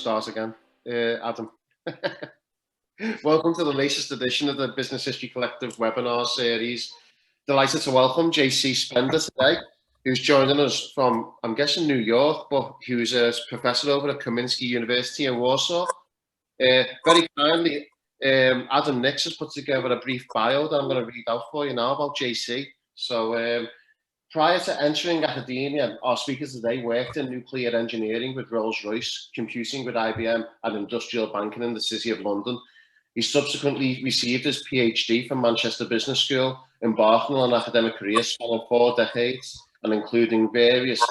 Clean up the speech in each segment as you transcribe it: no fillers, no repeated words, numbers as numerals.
start again, Adam. Welcome to the latest edition of the Business History Collective webinar series. Delighted to welcome JC Spender today, who's joining us from, I'm guessing, New York, but who's a professor over at Kozminski University in Warsaw. Very kindly, Adam Nix has put together a brief bio that I'm going to read out for you now about JC. So prior to entering academia, our speaker today worked in nuclear engineering with Rolls-Royce, computing with IBM, and industrial banking in the City of London. He subsequently received his PhD from Manchester Business School, embarking on an academic career spanning 4 decades and including various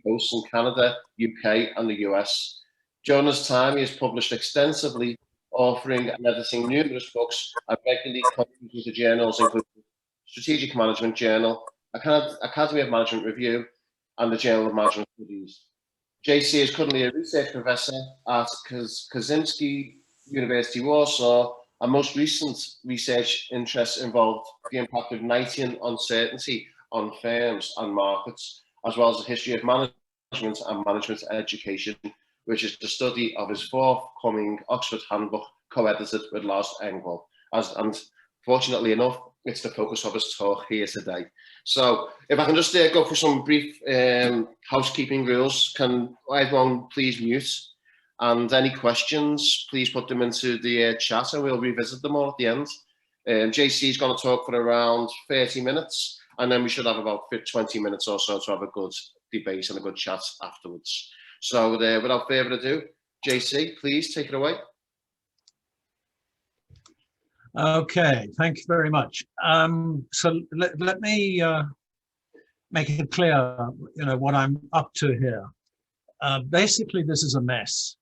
posts in Canada, UK, and the US. During his time, he has published extensively, authoring and editing numerous books and regularly contributing to journals including Strategic Management Journal, Academy of Management Review, and the Journal of Management Studies. JC is currently a research professor at Kozminski University, Warsaw, and most recent research interests involved the impact of Knightian uncertainty on firms and markets, as well as the history of management and management education, which is the study of his forthcoming Oxford Handbook, co-edited with Lars Engvall. And fortunately enough, it's the focus of his talk here today. So if I can just go for some brief housekeeping rules, can everyone please mute? And any questions, please put them into the chat and we'll revisit them all at the end. JC is going to talk for around 30 minutes, and then we should have about 20 minutes or so to have a good debate and a good chat afterwards. So without further ado, JC, please take it away. Okay, thank you very much. So let me make it clear, what I'm up to here. Basically, this is a mess.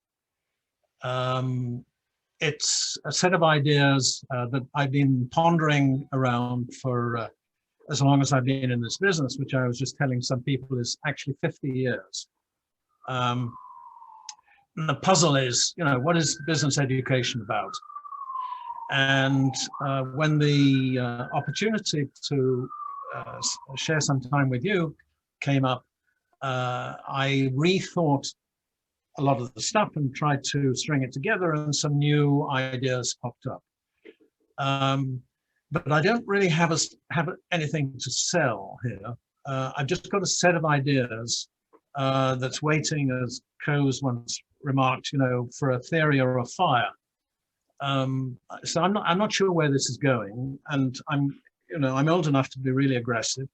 It's a set of ideas that I've been pondering around for as long as I've been in this business, which I was just telling some people is actually 50 years. And the puzzle is, what is business education about? And when the opportunity to share some time with you came up, I rethought a lot of the stuff and tried to string it together, and some new ideas popped up. But I don't really have anything to sell here. I've just got a set of ideas that's waiting, as Coase once remarked, for a theory or a fire. So I'm not sure where this is going, and I'm old enough to be really aggressive.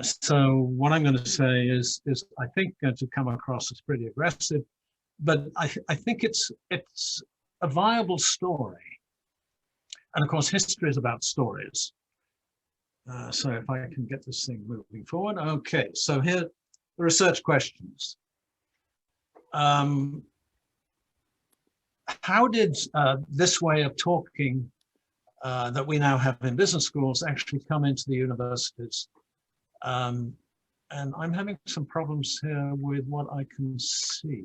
So what I'm going to say is I think going to come across as pretty aggressive, but I think it's a viable story. And of course, history is about stories. So if I can get this thing moving forward. Okay, so here are the research questions. How did this way of talking that we now have in business schools actually come into the universities? And I'm having some problems here with what I can see.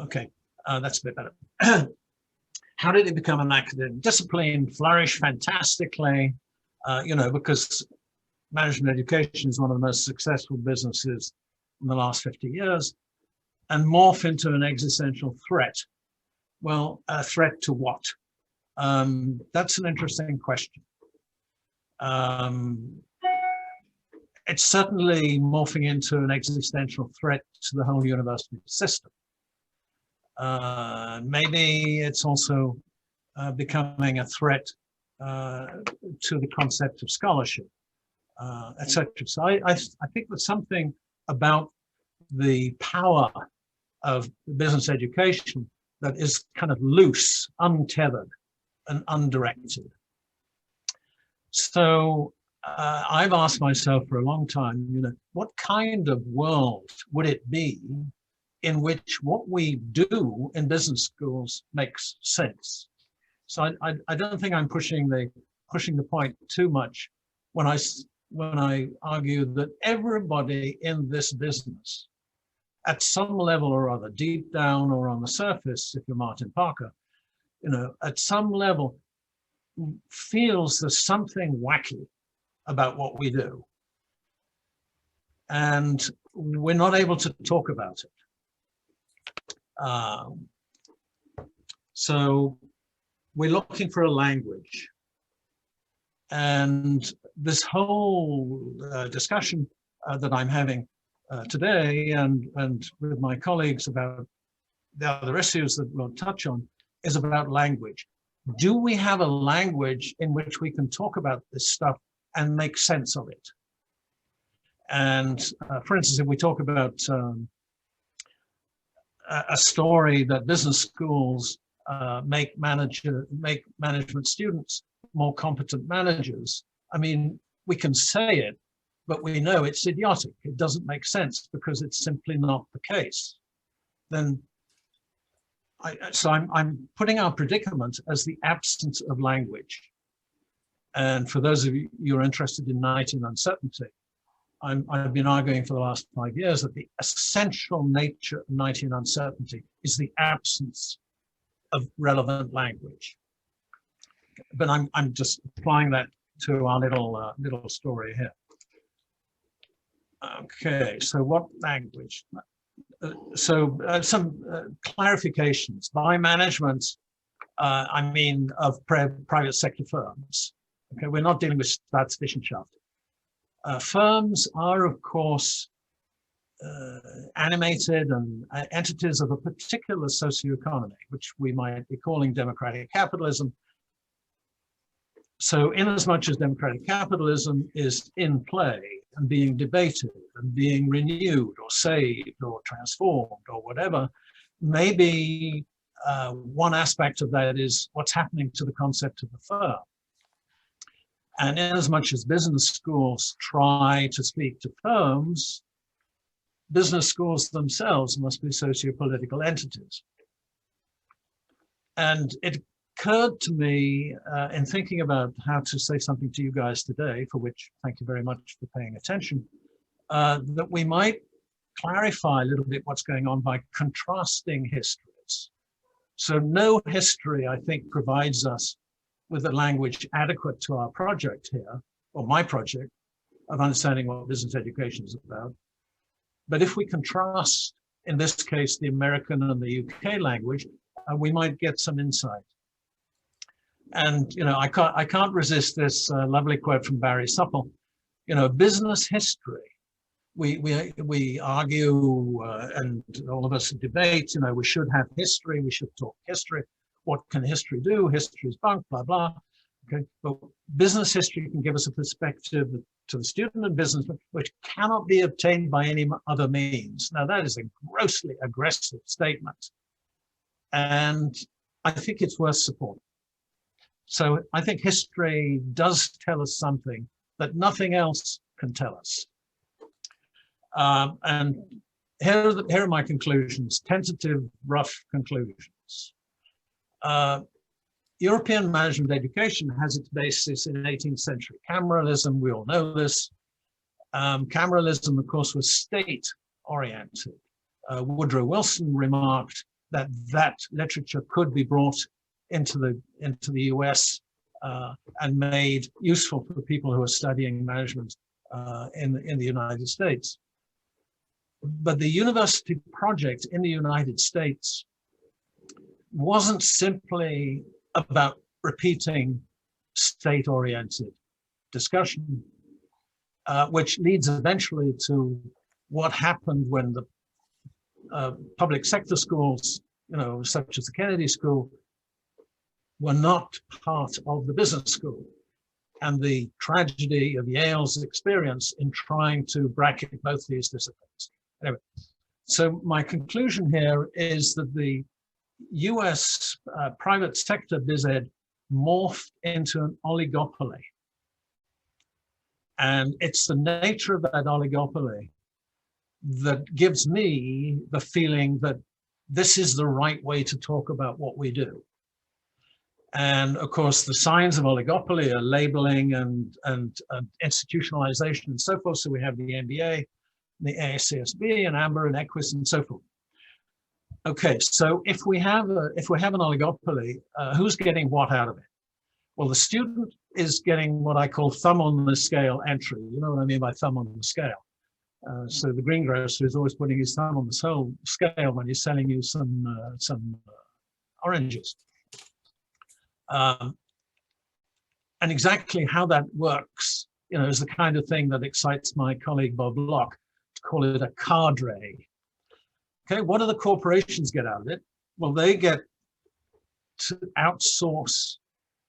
Okay, that's a bit better. How did it become an academic discipline? Flourish fantastically, because management education is one of the most successful businesses in the last 50 years, and morph into an existential threat. Well, a threat to what? That's an interesting question. It's certainly morphing into an existential threat to the whole university system. Maybe it's also becoming a threat to the concept of scholarship, etc. So I think there's something about the power of business education that is kind of loose, untethered, and undirected. So I've asked myself for a long time, what kind of world would it be in which what we do in business schools makes sense? So I don't think I'm pushing the point too much when I argue that everybody in this business, at some level or other, deep down or on the surface, if you're Martin Parker, at some level feels there's something wacky about what we do. and we're not able to talk about it. So we're looking for a language. And this whole discussion that I'm having today and with my colleagues about the other issues that we'll touch on is about language. Do we have a language in which we can talk about this stuff and make sense of it? And for instance, if we talk about a story that business schools make management students more competent managers, I mean, we can say it, but we know it's idiotic. It doesn't make sense because it's simply not the case. Then, so I'm putting our predicament as the absence of language. And for those of you who are interested in Knight in uncertainty, I've been arguing for the last 5 years that the essential nature of Knight in uncertainty is the absence of relevant language. But I'm just applying that to our little story here. Okay, so what language? Some clarifications. By management, I mean of private sector firms. Okay, we're not dealing with Staatswissenschaft. Firms are, of course, animated and entities of a particular socioeconomy, which we might be calling democratic capitalism. So inasmuch as democratic capitalism is in play and being debated and being renewed or saved or transformed or whatever, maybe one aspect of that is what's happening to the concept of the firm. And inasmuch as business schools try to speak to firms, business schools themselves must be socio-political entities. And it occurred to me in thinking about how to say something to you guys today, for which thank you very much for paying attention, that we might clarify a little bit what's going on by contrasting histories. So no history, I think, provides us with a language adequate to our project here, or my project, of understanding what business education is about. But if we contrast, in this case, the American and the UK language, we might get some insight. And I can't resist this lovely quote from Barry Supple. Business history. We argue and all of us debate. We should have history. We should talk history. What can history do? History is bunk, blah blah. Okay, but business history can give us a perspective to the student and businessman, which cannot be obtained by any other means. Now that is a grossly aggressive statement, and I think it's worth supporting. So I think history does tell us something that nothing else can tell us. And here are my conclusions, tentative, rough conclusions. European management education has its basis in 18th century Cameralism. We all know this. Cameralism, of course, was state-oriented. Woodrow Wilson remarked that literature could be brought into the US and made useful for the people who are studying management in the United States. But the university project in the United States wasn't simply about repeating state-oriented discussion, which leads eventually to what happened when the public sector schools, such as the Kennedy School, were not part of the business school, and the tragedy of Yale's experience in trying to bracket both these disciplines. Anyway, so my conclusion here is that the US private sector biz ed morphed into an oligopoly. And it's the nature of that oligopoly that gives me the feeling that this is the right way to talk about what we do. And of course, the signs of oligopoly are labeling and institutionalization and so forth. So we have the NBA, the ASCSB, and AMBER, and EQUIS, and so forth. Okay, so if we have an oligopoly, who's getting what out of it? Well, the student is getting what I call thumb on the scale entry. You know what I mean by thumb on the scale? So the greengrocer is always putting his thumb on the scale when he's selling you some oranges. And exactly how that works, is the kind of thing that excites my colleague Bob Locke to call it a cadre. Okay, what do the corporations get out of it? Well, they get to outsource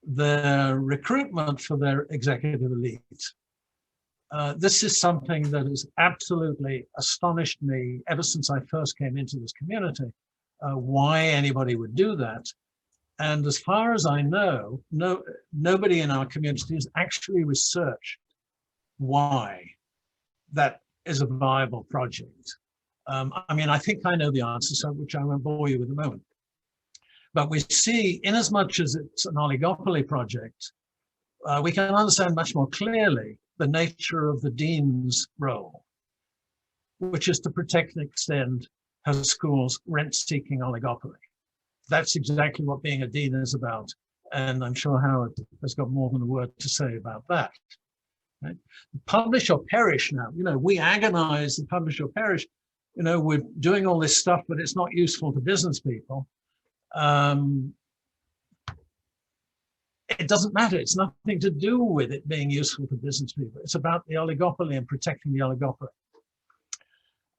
their recruitment for their executive elite. This is something that has absolutely astonished me ever since I first came into this community, why anybody would do that. And as far as I know, nobody in our community has actually researched why that is a viable project. I mean, I think I know the answer, so which I won't bore you with a moment. But we see, in as much as it's an oligopoly project, we can understand much more clearly the nature of the dean's role, which is to protect and extend her school's rent-seeking oligopoly. That's exactly what being a dean is about. And I'm sure Howard has got more than a word to say about that. Right? Publish or perish now, we agonize the publish or perish. We're doing all this stuff, but it's not useful to business people. It doesn't matter. It's nothing to do with it being useful to business people. It's about the oligopoly and protecting the oligopoly.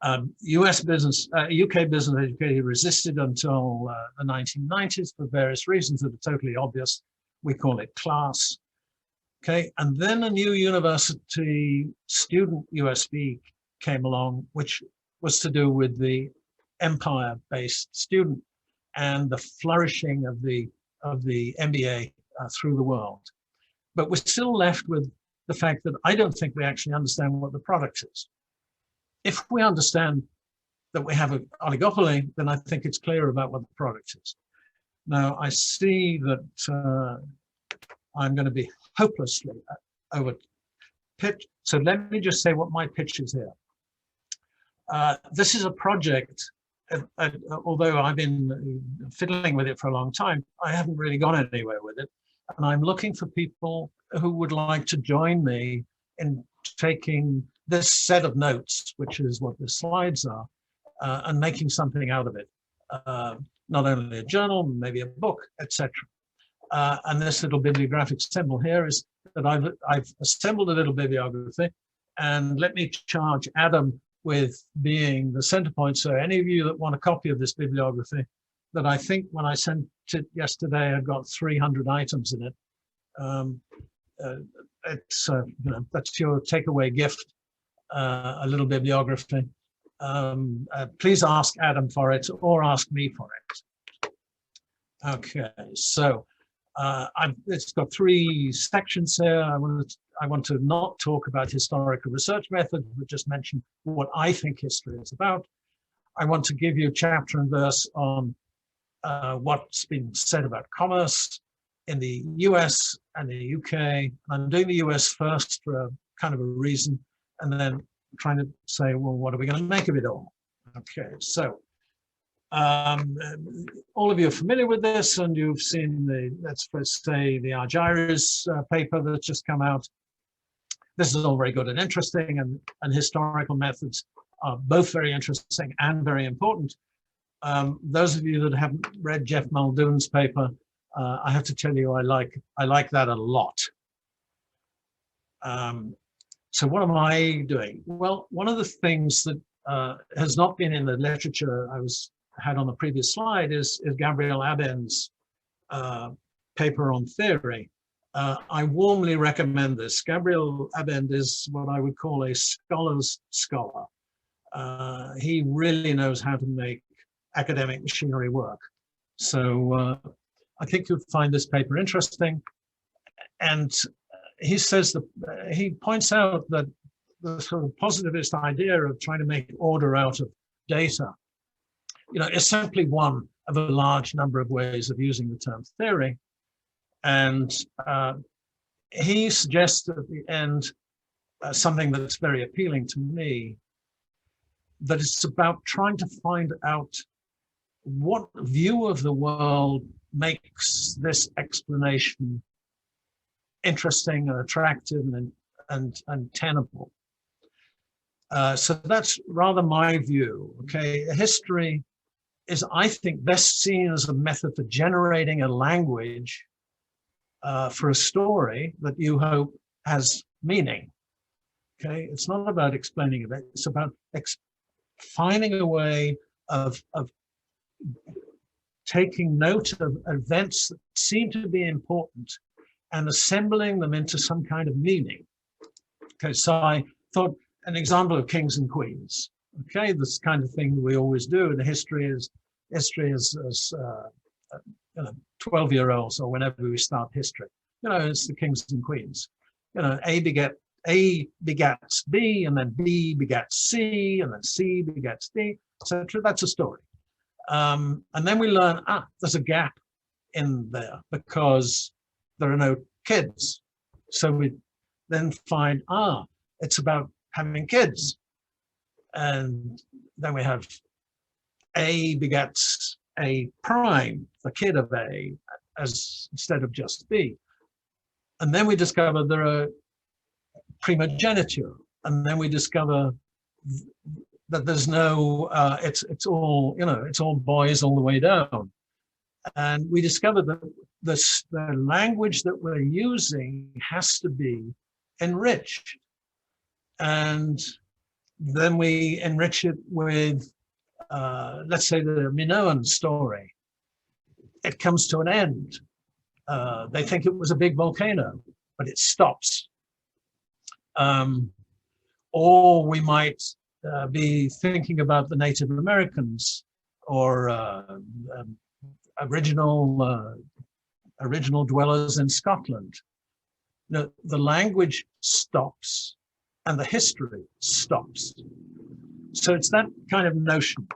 UK business education resisted until the 1990s for various reasons that are totally obvious. We call it class. Okay, and then a new university student USB came along, which was to do with the empire-based student and the flourishing of the MBA through the world. But we're still left with the fact that I don't think we actually understand what the product is. If we understand that we have an oligopoly, then I think it's clear about what the product is. Now, I see that I'm going to be hopelessly over pitch. So let me just say what my pitch is here. This is a project, although I've been fiddling with it for a long time, I haven't really gone anywhere with it. And I'm looking for people who would like to join me in taking this set of notes, which is what the slides are, and making something out of it. Not only a journal, maybe a book, etc. And this little bibliographic symbol here is that I've assembled a little bibliography, and let me charge Adam with being the center point. So any of you that want a copy of this bibliography, that I think when I sent it yesterday, I've got 300 items in it. It's that's your takeaway gift, a little bibliography. Please ask Adam for it or ask me for it. Okay, so it's got 3 sections here. I want to not talk about historical research methods, but just mention what I think history is about. I want to give you chapter and verse on what's been said about commerce in the US and the UK. I'm doing the US first for a kind of a reason, and then trying to say, well, what are we going to make of it all? Okay, so all of you are familiar with this, and you've seen the, let's say, the Argyris paper that's just come out. This is all very good and interesting, and historical methods are both very interesting and very important. Those of you that haven't read Jeff Muldoon's paper, I have to tell you, I like that a lot. So what am I doing? Well, one of the things that has not been in the literature I had on the previous slide is Gabriel Abend's paper on theory. I warmly recommend this. Gabriel Abend is what I would call a scholar's scholar. He really knows how to make academic machinery work. So I think you'll find this paper interesting. And he says that he points out that the sort of positivist idea of trying to make order out of data, is simply one of a large number of ways of using the term theory. And he suggests at the end something that's very appealing to me, that it's about trying to find out what view of the world makes this explanation interesting and attractive and tenable. So that's rather my view. Okay, history is, I think, best seen as a method for generating a language for a story that you hope has meaning. Okay, it's not about explaining it, it's about finding a way of taking note of events that seem to be important and assembling them into some kind of meaning. Okay, so I thought an example of kings and queens. Okay, this kind of thing we always do in history is 12-year-olds or whenever we start history. It's the kings and queens. A begats B, and then B begats C, and then C begats D, etc. That's a story. And then we learn, there's a gap in there because there are no kids. So we then find, it's about having kids. And then we have A begets A prime, the kid of A, as instead of just B. And then we discover there are primogeniture, and then we discover that there's no, it's all boys all the way down. And we discover that the language that we're using has to be enriched. And then we enrich it with, let's say, the Minoan story. It comes to an end. They think it was a big volcano, but it stops. Or we might be thinking about the Native Americans or original dwellers in Scotland. The language stops and the history stops. So it's that kind of notion.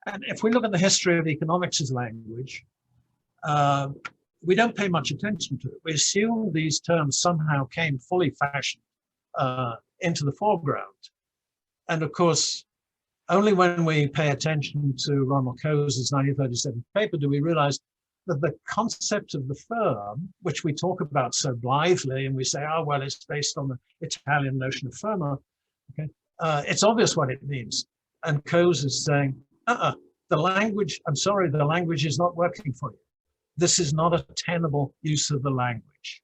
And if we look at the history of economics as language, we don't pay much attention to it. We assume these terms somehow came fully fashioned into the foreground. And of course, only when we pay attention to Ronald Coase's 1937 paper do we realize that the concept of the firm, which we talk about so blithely, and we say, well, it's based on the Italian notion of firma, okay? It's obvious what it means. And Coase is saying, the language, I'm sorry, the language is not working for you. This is not a tenable use of the language.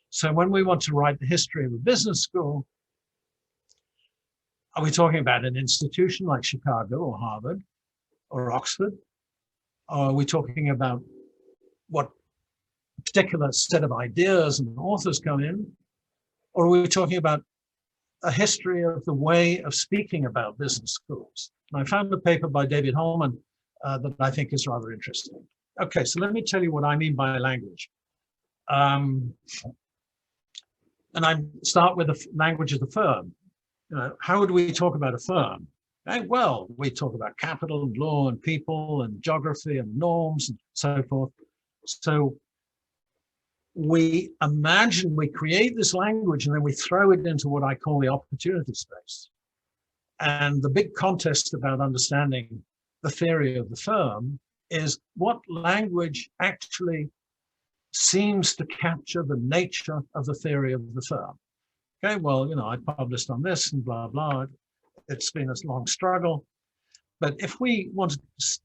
So when we want to write the history of a business school, are we talking about an institution like Chicago or Harvard or Oxford? Or are we talking about what particular set of ideas and authors come in? Or are we talking about a history of the way of speaking about business schools? And I found a paper by David Holman that I think is rather interesting. Okay, so let me tell you what I mean by language. And I start with the language of the firm. How would we talk about a firm? Okay, well, we talk about capital and law and people and geography and norms and so forth. So we imagine we create this language and then we throw it into what I call the opportunity space. And the big contest about understanding the theory of the firm is what language actually seems to capture the nature of the theory of the firm. Okay, well, I published on this and blah, blah. It's been a long struggle. But if we want to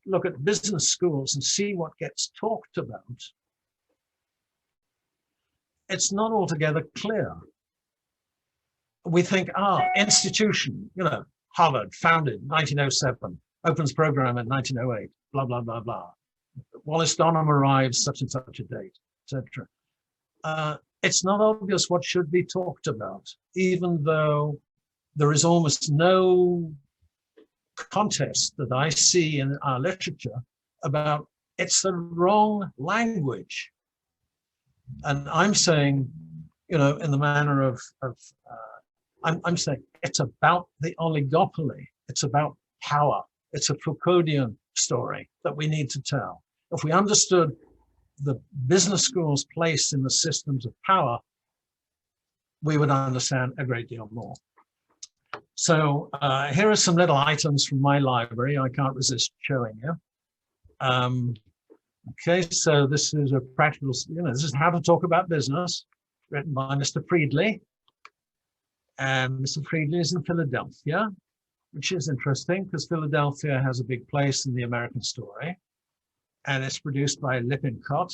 look at business schools and see what gets talked about, it's not altogether clear. We think, institution, Harvard, founded 1907, opens program in 1908, blah, blah, blah, blah. Wallace Donham arrives such and such a date, etc. It's not obvious what should be talked about, even though there is almost no contest that I see in our literature about it's the wrong language. And I'm saying, in the manner of I'm saying it's about the oligopoly. It's about power. It's a Foucauldian story that we need to tell. If we understood the business school's place in the systems of power, we would understand a great deal more. So here are some little items from my library. I can't resist showing you. Okay, so this is a practical, this is How to Talk About Business, written by Mr. Friedley. And Mr. Friedley is in Philadelphia. which is interesting because Philadelphia has a big place in the American story, and it's produced by Lippincott.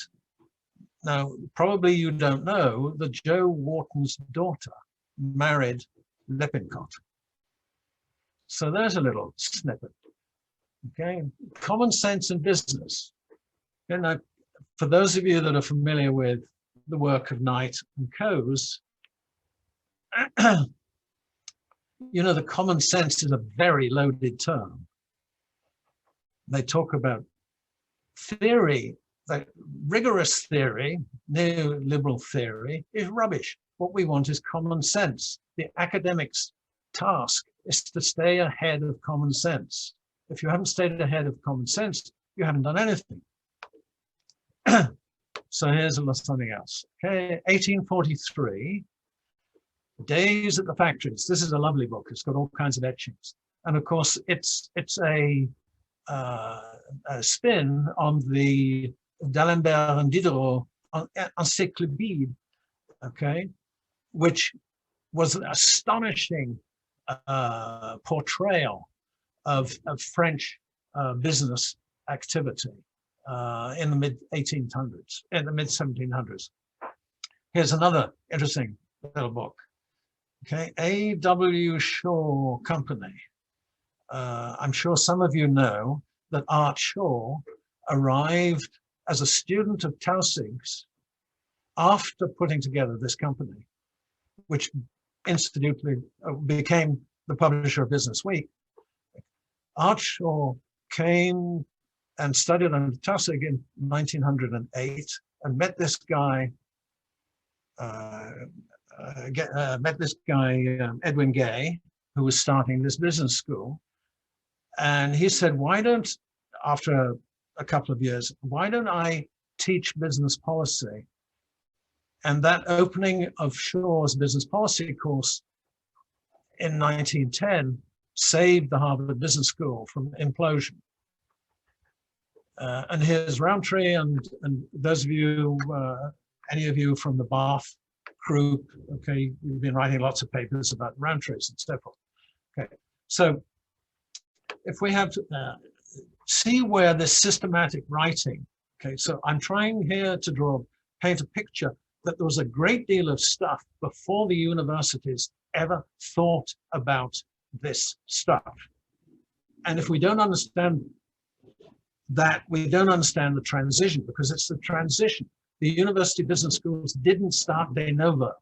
Now, probably you don't know that Joe Wharton's daughter married Lippincott. So there's a little snippet. Okay, common sense in business. And now, for those of you that are familiar with the work of Knight and Coase, you know, the common sense is a very loaded term. They talk about theory, like rigorous theory, neoliberal theory is rubbish. What we want is common sense. The academic's task is to stay ahead of common sense. If you haven't stayed ahead of common sense, you haven't done anything. So here's a little something else. Okay, 1843, Days at the Factories. This is a lovely book. It's got all kinds of etchings. And of course, it's a spin on the d'Alembert and Diderot encyclopédie, okay, which was an astonishing portrayal of French business activity in the mid-1800s, in the mid-1700s. Here's another interesting little book. Okay, A.W. Shaw Company. I'm sure some of you know that Art Shaw arrived as a student of Tausig's after putting together this company, which incidentally became the publisher of Business Week. Art Shaw came and studied under Tausig in 1908 and met this guy, Edwin Gay, who was starting this business school. And he said, why don't, after a couple of years, why don't I teach business policy? And that opening of Shaw's business policy course in 1910 saved the Harvard Business School from implosion. And here's Roundtree, and those of you, any of you from the Bath group, okay, you've been writing lots of papers about Roundtrees and so forth. Okay, so if we have to see where this systematic writing, okay, so I'm trying here to paint a picture that there was a great deal of stuff before the universities ever thought about this stuff. And if we don't understand that, we don't understand the transition, because it's the transition. The university business schools didn't start de novo.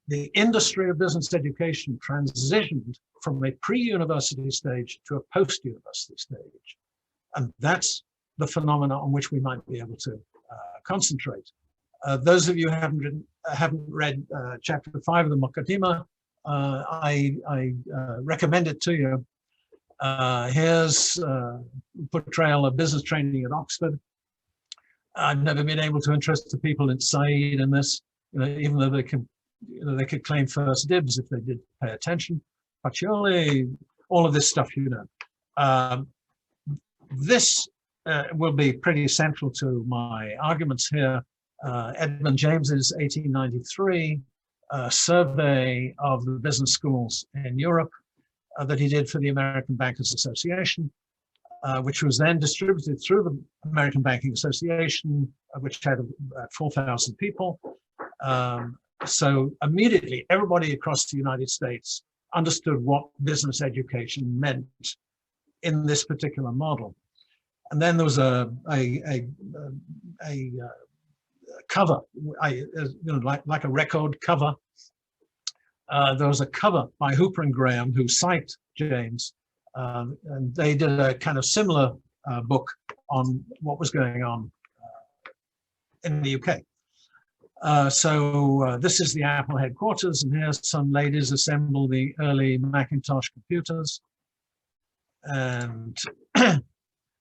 The industry of business education transitioned from a pre-university stage to a post-university stage. And that's the phenomena on which we might be able to concentrate. Those of you who haven't read chapter 5 of the Muqaddimah, I recommend it to you. Here's a portrayal of business training at Oxford. I've never been able to interest the people in Said in this, even though they could claim first dibs if they did pay attention. Pacioli, all of this stuff, This will be pretty central to my arguments here. Edmund James's 1893 survey of the business schools in Europe that he did for the American Bankers Association, which was then distributed through the American Banking Association, which had 4,000 people. So immediately, everybody across the United States understood what business education meant in this particular model. And then there was a cover, like a record cover. There was a cover by Hooper and Graham, who cite James, and they did a kind of similar book on what was going on in the UK. So this is the Apple headquarters, and here's some ladies assemble the early Macintosh computers. And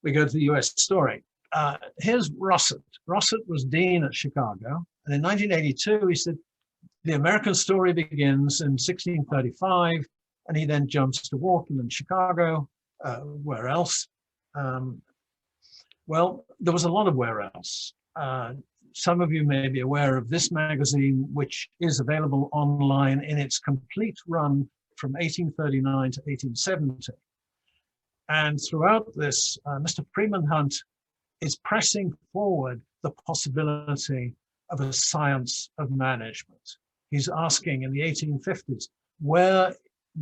we go to the US story. Here's Rossett. Rossett was dean at Chicago, and in 1982 he said, the American story begins in 1635, and he then jumps to Wharton and Chicago. Where else? Well, there was a lot of where else. Some of you may be aware of this magazine, which is available online in its complete run from 1839 to 1870. And throughout this, Mr. Freeman Hunt is pressing forward the possibility of a science of management. He's asking in the 1850s, where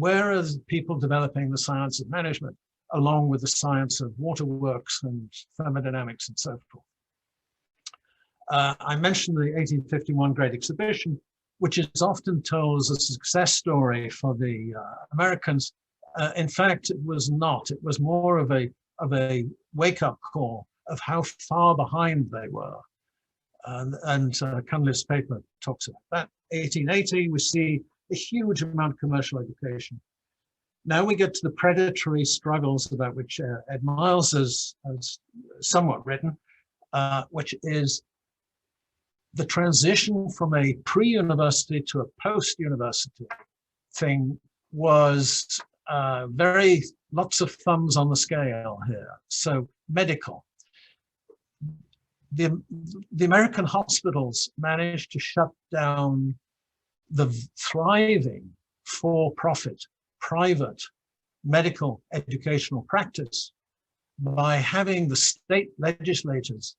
are people developing the science of management along with the science of waterworks and thermodynamics and so forth? I mentioned the 1851 Great Exhibition, which is often told as a success story for the Americans. In fact, it was not. It was more of a wake-up call of how far behind they were. And Cameralist's paper talks about that. 1880, we see a huge amount of commercial education. Now we get to the predatory struggles about which Ed Miles has somewhat written, which is the transition from a pre-university to a post-university thing was lots of thumbs on the scale here. So medical. The American hospitals managed to shut down the thriving for-profit private medical educational practice by having the state legislators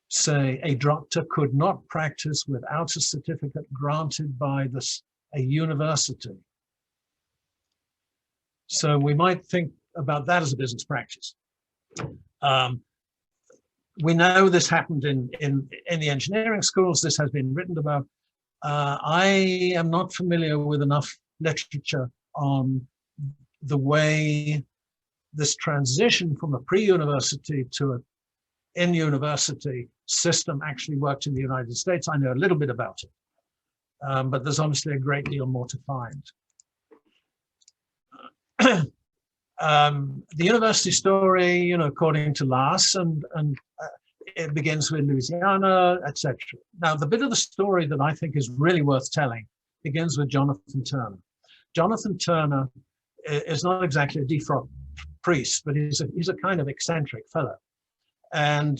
say a doctor could not practice without a certificate granted by a university. So we might think about that as a business practice. We know this happened in the engineering schools. This has been written about. I am not familiar with enough literature on the way this transition from a pre-university to an in-university system actually worked in the United States. I know a little bit about it, but there's obviously a great deal more to find. The university story, according to Lass, and it begins with Louisiana, etc. Now, the bit of the story that I think is really worth telling begins with Jonathan Turner. Jonathan Turner is not exactly a defrocked priest, but he's a kind of eccentric fellow. And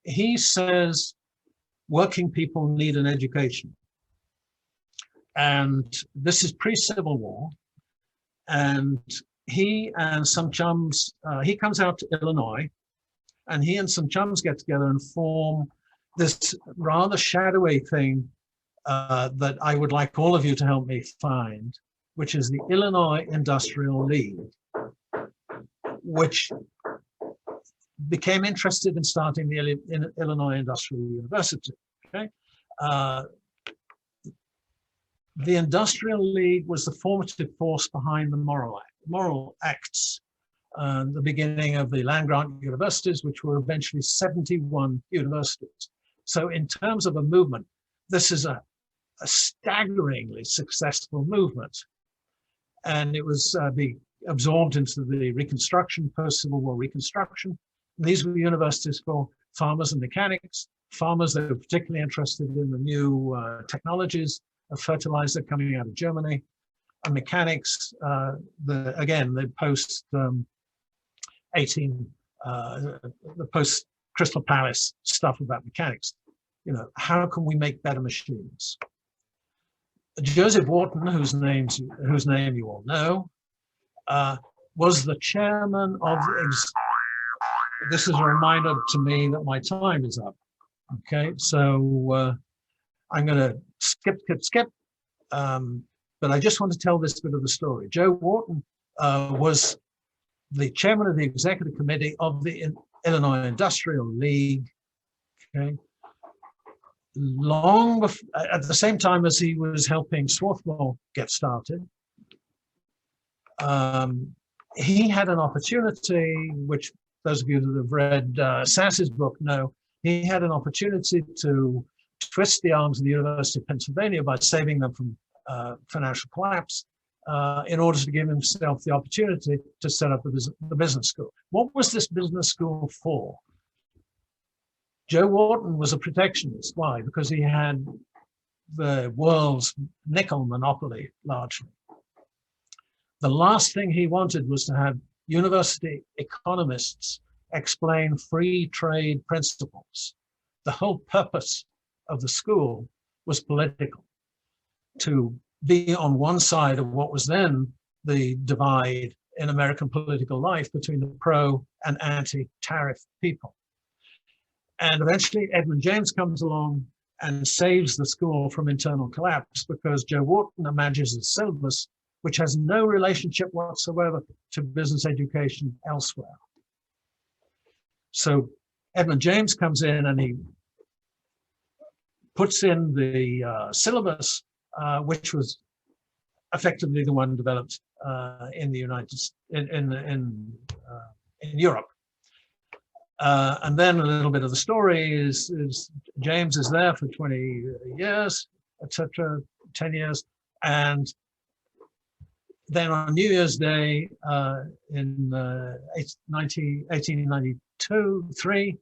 he says working people need an education. And this is pre-Civil War. And he and some chums, he comes out to Illinois, and he and some chums get together and form this rather shadowy thing that I would like all of you to help me find, which is the Illinois Industrial League, which became interested in starting the Illinois Industrial University. Okay, the Industrial League was the formative force behind the Moral Acts, the beginning of the land-grant universities, which were eventually 71 universities. So in terms of a movement, this is a staggeringly successful movement. And it was absorbed into the Reconstruction, post-Civil War Reconstruction. And these were universities for farmers and mechanics, farmers that were particularly interested in the new technologies of fertilizer coming out of Germany, and mechanics, the post-Crystal Palace stuff about mechanics. How can we make better machines? Joseph Wharton, whose name you all know, was the chairman of this is a reminder to me that my time is up. Okay, so I'm going to skip. But I just want to tell this bit of the story. Joe Wharton was the chairman of the executive committee of the Illinois Industrial League. Okay, long before, at the same time as he was helping Swarthmore get started, he had an opportunity, which those of you that have read Sass's book know, he had an opportunity to twist the arms of the University of Pennsylvania by saving them from financial collapse in order to give himself the opportunity to set up the business school. What was this business school for? Joe Wharton was a protectionist. Why? Because he had the world's nickel monopoly, largely. The last thing he wanted was to have university economists explain free trade principles. The whole purpose of the school was political, to be on one side of what was then the divide in American political life between the pro and anti-tariff people. And eventually Edmund James comes along and saves the school from internal collapse, because Joe Wharton imagines a syllabus which has no relationship whatsoever to business education elsewhere. So Edmund James comes in and he puts in the syllabus, which was effectively the one developed in the in Europe. And then a little bit of the story is James is there for 20 years, etc., 10 years. And then on New Year's Day in 1892-3,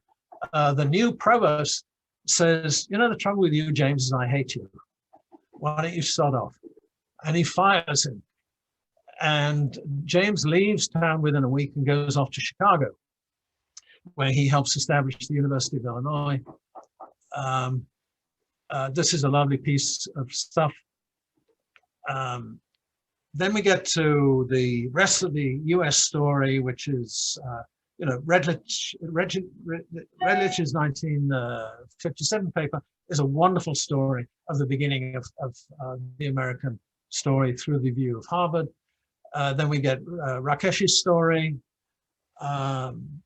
the new provost says, you know, the trouble with you, James, is I hate you. Why don't you start off? And he fires him. And James leaves town within a week and goes off to Chicago, where he helps establish the University of Illinois. This is a lovely piece of stuff. Then we get to the rest of the US story, which is, you know, Redlich's 1957 paper is a wonderful story of the beginning of the American story through the view of Harvard. Then we get Rakesh's story, and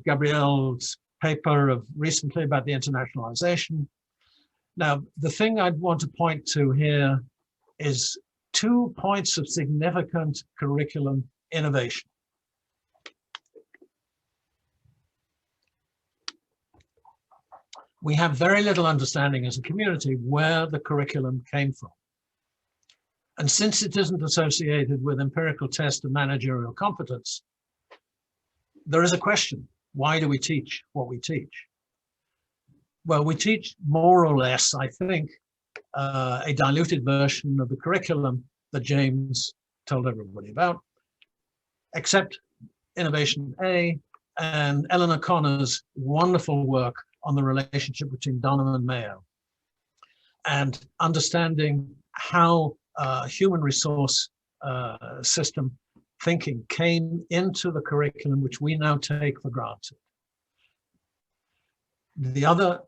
Gabrielle's paper of recently about the internationalization. Now, the thing I'd want to point to here is 2 points of significant curriculum innovation. We have very little understanding as a community where the curriculum came from. And since it isn't associated with empirical tests of managerial competence, there is a question: why do we teach what we teach? Well, we teach more or less, I think, a diluted version of the curriculum that James told everybody about, except Innovation A and Eleanor Connor's wonderful work on the relationship between Dunham and Mayo, and understanding how human resource system thinking came into the curriculum, which we now take for granted. The other,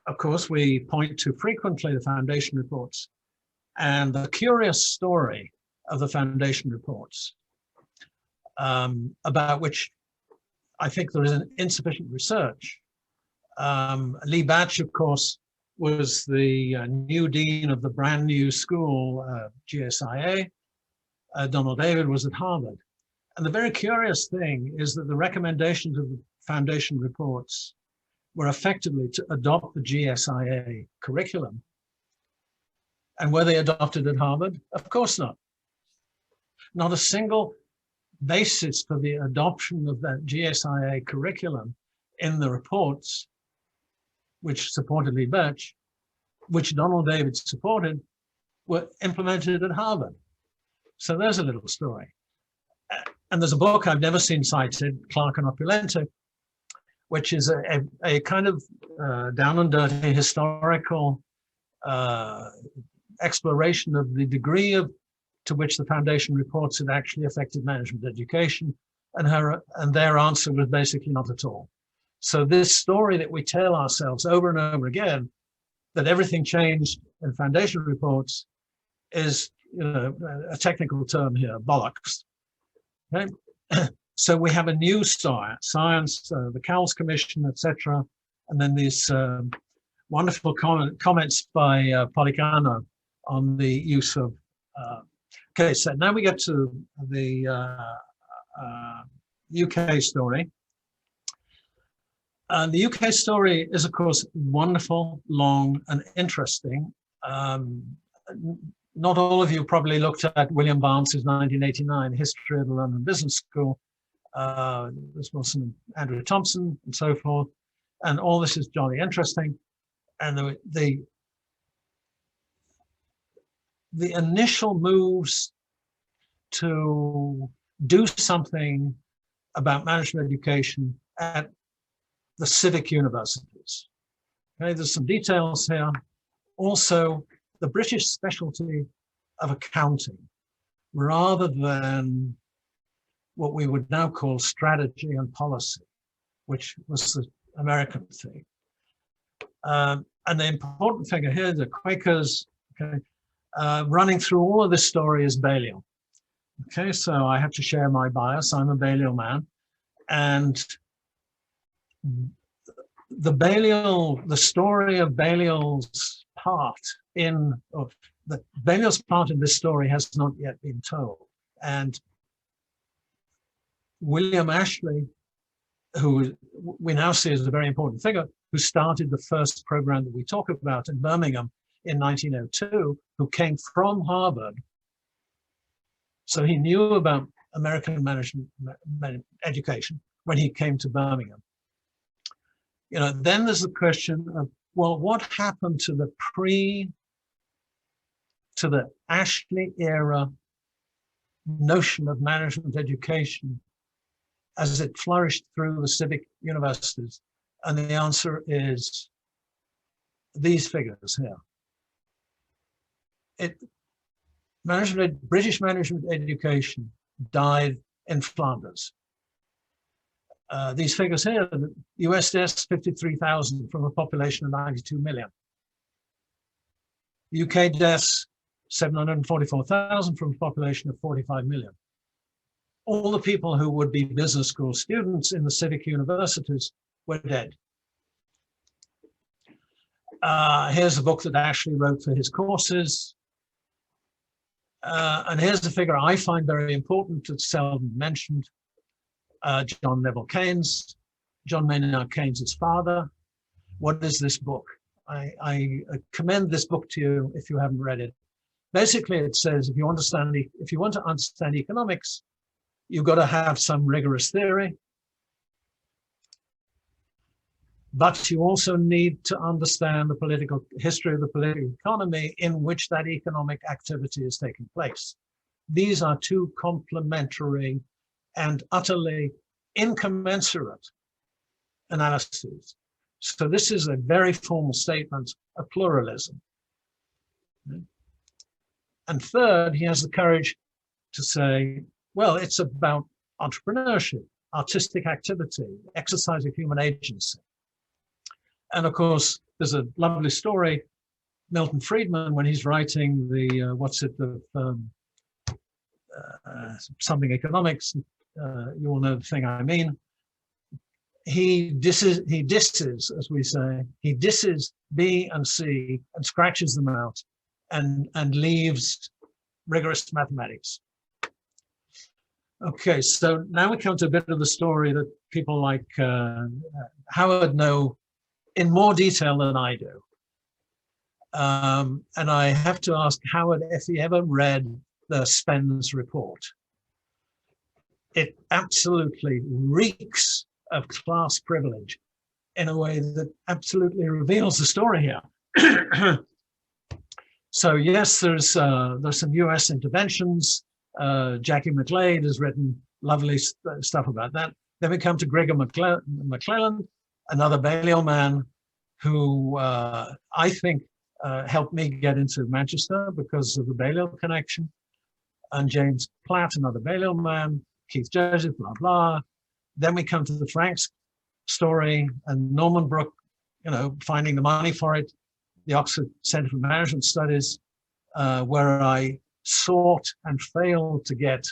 of course, we point to frequently the foundation reports, and the curious story of the foundation reports, about which I think there is an insufficient research. Lee Batch, of course, was the new dean of the brand new school, GSIA. Donald David was at Harvard. And the very curious thing is that the recommendations of the foundation reports were effectively to adopt the GSIA curriculum. And were they adopted at Harvard? Of course not. Not a single basis for the adoption of that GSIA curriculum in the reports, which supported Lee Batch, which Donald David supported, were implemented at Harvard. So there's a little story. And there's a book I've never seen cited, Clark and Opulento, which is a kind of down and dirty historical exploration of the degree to which the foundation reports had actually affected management education, and their answer was basically not at all. So this story that we tell ourselves over and over again, that everything changed in foundation reports, is, you know, a technical term here, bollocks. Okay? So we have a new science, the Cowles Commission, etc., and then these wonderful comments by Policano on the use of. Okay, so now we get to the UK story. The UK story is, of course, wonderful, long, and interesting. Not all of you probably looked at William Barnes's 1989 History of the London Business School. There's Wilson, Andrew Thompson, and so forth. And all this is jolly interesting. And the initial moves to do something about management education at the civic universities. Okay, there's some details here. also the British specialty of accounting, rather than what we would now call strategy and policy, which was the American thing. And the important figure here, the Quakers, okay, running through all of this story is Balliol. Okay, so I have to share my bias. I'm a Balliol man. And the story of Balliol's part Balliol's part in this story has not yet been told. And William Ashley, who we now see as a very important figure, who started the first program that we talk about in Birmingham in 1902, who came from Harvard. So he knew about American management education when he came to Birmingham. You know, then there's the question of, well, what happened to the Ashley era notion of management education as it flourished through the civic universities? And the answer is these figures here. British management education died in Flanders. These figures here, the US deaths 53,000 from a population of 92 million. UK deaths 744,000 from a population of 45 million. All the people who would be business school students in the civic universities were dead. Here's a book that Ashley wrote for his courses. And here's the figure I find very important, it's seldom mentioned. John Neville Keynes, John Maynard Keynes' father. What is this book? I commend this book to you if you haven't read it. Basically, it says if you want to understand economics, you've got to have some rigorous theory, but you also need to understand the political history of the political economy in which that economic activity is taking place. These are two complementary and utterly incommensurate analyses. So this is a very formal statement of pluralism. And third, he has the courage to say, well, it's about entrepreneurship, artistic activity, exercise of human agency. And of course, there's a lovely story, Milton Friedman, when he's writing the, something economics, you all know the thing I mean. He disses, as we say, he disses B and C and scratches them out and leaves rigorous mathematics. Okay, so now we come to a bit of the story that people like Howard know in more detail than I do. And I have to ask Howard if he ever read the Spence report. It absolutely reeks of class privilege in a way that absolutely reveals the story here. So yes, there's some US interventions. Jackie McGlade has written lovely stuff about that. Then we come to Gregor McClelland, another Balliol man who I think helped me get into Manchester because of the Balliol connection. And James Platt, another Balliol man, Keith Joseph, blah, blah. Then we come to the Franks story and Norman Brooke, you know, finding the money for it, the Oxford Centre for Management Studies, where I sought and failed to get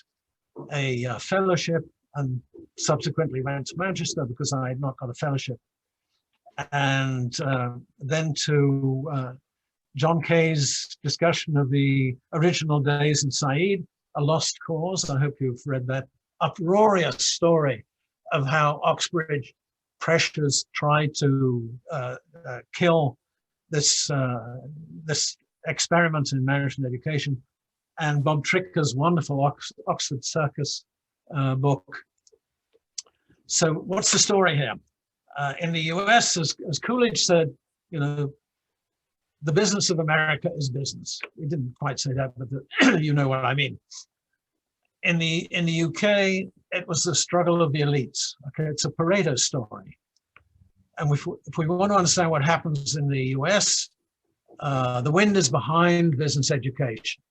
a fellowship and subsequently went to Manchester because I had not got a fellowship. And then to John Kay's discussion of the original days in Said, A Lost Cause. I hope you've read that uproarious story of how Oxbridge pressures tried to kill this experiment in management education, and Bob Tricker's wonderful Oxford Circus book. So what's the story here? In the US, as Coolidge said, you know, the business of America is business. He didn't quite say that, but you know what I mean. In the UK, it was the struggle of the elites. Okay, it's a Pareto story. And if we want to understand what happens in the US, The wind is behind business education.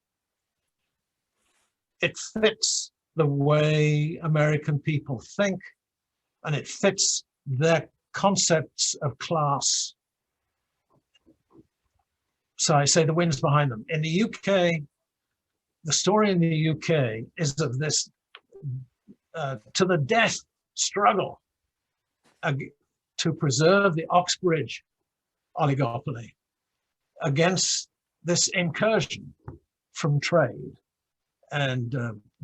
It fits the way American people think, and it fits their concepts of class. So I say the wind's behind them. In the UK, the story in the UK is of this to the death struggle to preserve the Oxbridge oligopoly against this incursion from trade. And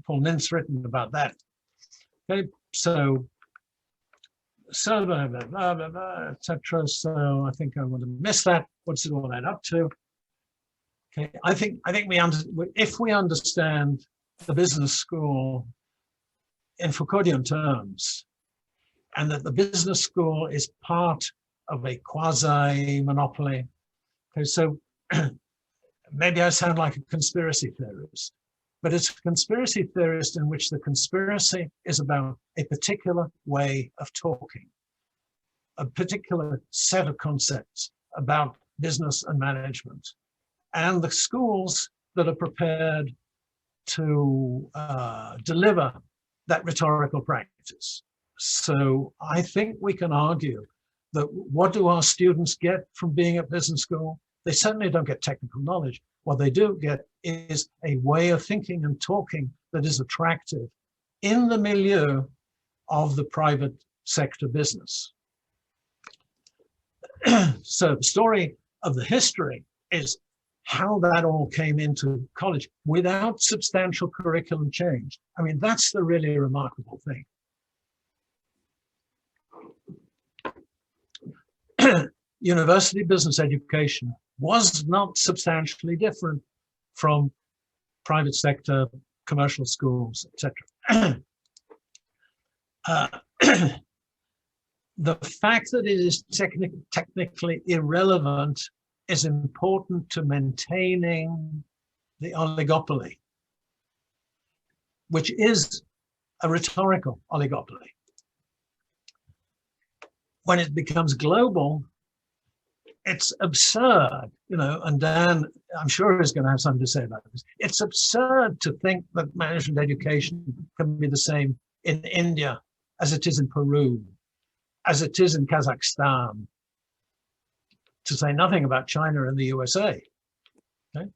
Paul Nint's written about that. Okay, so blah, blah, blah, blah, blah, etc. So I think I want to miss that. What's it all add up to? Okay, I think if we understand the business school in Foucauldian terms, and that the business school is part of a quasi-monopoly. Okay, so maybe I sound like a conspiracy theorist, but it's a conspiracy theorist in which the conspiracy is about a particular way of talking, a particular set of concepts about business and management, and the schools that are prepared to deliver that rhetorical practice. So I think we can argue that what do our students get from being at business school? They certainly don't get technical knowledge. What they do get is a way of thinking and talking that is attractive in the milieu of the private sector business. So the story of the history is how that all came into college without substantial curriculum change. I mean, that's the really remarkable thing. University business education was not substantially different from private sector, commercial schools, etc. The fact that it is technically irrelevant is important to maintaining the oligopoly, which is a rhetorical oligopoly. When it becomes global, it's absurd, and Dan, I'm sure, is going to have something to say about this. It's absurd to think that management education can be the same in India as it is in Peru, as it is in Kazakhstan, to say nothing about China and the USA. Okay?